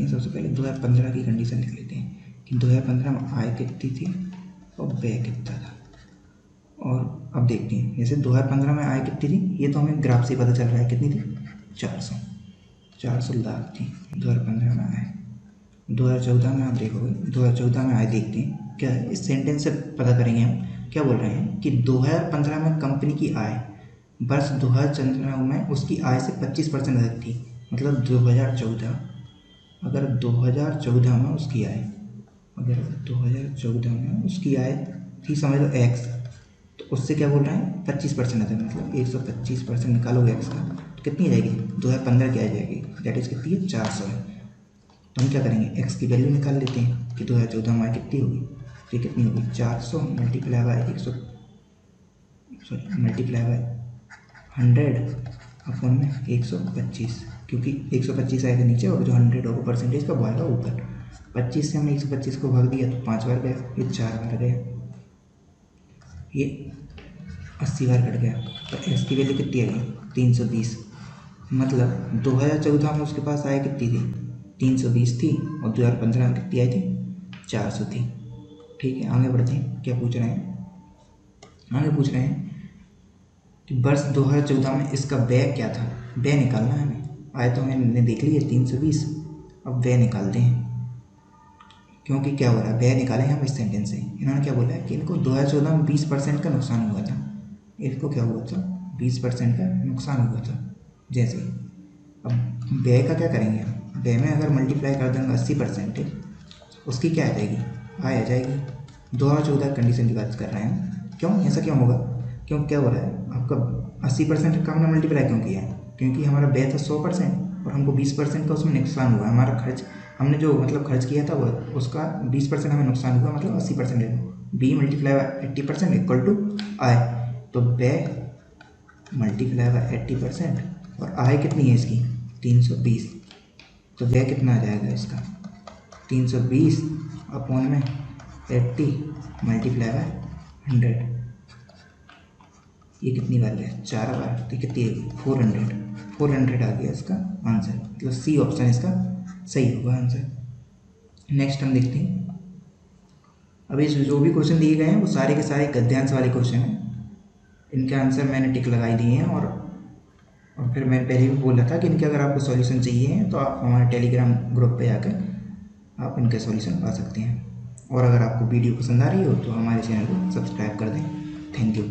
सबसे पहले 2015 की कंडीशन लिख लेते हैं कि 2015 में आय कितनी थी और व्यय कितना था। और अब देखते हैं, जैसे 2015 में आय कितनी थी, ये तो हमें ग्राफ से पता चल रहा है, कितनी थी, 400 लाख थी 2015 में आय। 2014 में आप देखोगे, 2014 में आय देखते हैं क्या है, इस सेंटेंस से पता करेंगे हम क्या बोल रहे हैं कि 2015 में कंपनी की आय वर्ष 2014 में उसकी आय से 25% अधिक थी। मतलब 2014, अगर 2014 में उसकी आय, अगर 2014 में उसकी आय थी समझ लो x, तो उससे क्या बोल रहे हैं 25% अधिक, मतलब 125% निकालोगे x का तो कितनी आ जाएगी, 2015 की आ जाएगी, दैट इज कितनी है, 400 है। तो हम क्या करेंगे, x की वैल्यू निकाल लेते हैं कि 2014 में कितनी होगी, तो ये कितनी होगी, 400 मल्टीप्लाई बाय 100 अपॉन में 125, क्योंकि 125 आएगा नीचे और जो 100 होगा परसेंटेज का वो आएगा ऊपर। 25 से हमने 125 को भाग दिया तो 5 बार गया, ये 4 बार गया, ये 80 बार कट गया। तो x की वैल्यू कितनी आएगी, 320। मतलब 2014 में उसके पास आय कितनी थी, 320 थी, और 2015 में कितनी आई थी, 400 थी। ठीक है, आगे बढ़ते हैं। क्या पूछ रहे हैं, आगे पूछ रहे हैं कि वर्ष 2014 में इसका व्यय क्या था, व्यय निकालना है हमें। आय तो हमने देख ली है 320, अब व्यय निकालते हैं, क्योंकि क्या हो रहा है, व्यय निकालेंगे हम इस सेंटेंस से। इन्होंने क्या बोला है कि इनको 2014 में 20% का नुकसान हुआ था, इसको क्या हुआ था, 20% का नुकसान हुआ था। जैसे अब व्यय का क्या करेंगे हम, व्यय में अगर मल्टीप्लाई कर देंगे 80%, उसकी क्या आ जाएगी, आय आ जाएगी। 2014 कंडीशन की बात कर रहे हैं। क्यों, ऐसा क्यों होगा, क्यों क्या हो रहा है, आपका 80% का हमने मल्टीप्लाई क्यों किया है, क्योंकि हमारा व्यय था 100% और हमको 20% का उसमें नुकसान हुआ। हमारा खर्च, हमने जो मतलब खर्च किया था वो उसका 20% हमें नुकसान हुआ, मतलब 80% है। B multiply by 80% equal to आय, तो व्यय मल्टीप्लाई बाय 80% और आय कितनी है इसकी, 320, तो व्यय कितना आ जाएगा इसका, 320 अपॉन में 80 मल्टीप्लाई बाय 100, ये कितनी बार है, 4 बार, तो कितनी है, 400 आ गया इसका आंसर। मतलब सी ऑप्शन इसका सही होगा आंसर। नेक्स्ट हम देखते हैं, अभी जो भी क्वेश्चन दिए गए हैं वो सारे के सारे गद्यांश वाले क्वेश्चन हैं। इनके आंसर मैंने टिक लगाई दिए हैं, और फिर मैंने पहले भी बोला था कि इनके अगर आपको सॉल्यूशन चाहिए तो आप हमारे टेलीग्राम ग्रुप पे जाकर आप इनके सॉल्यूशन पा सकते हैं। और अगर आपको वीडियो पसंद आ रही हो तो हमारे चैनल को सब्सक्राइब कर दें। Thank you.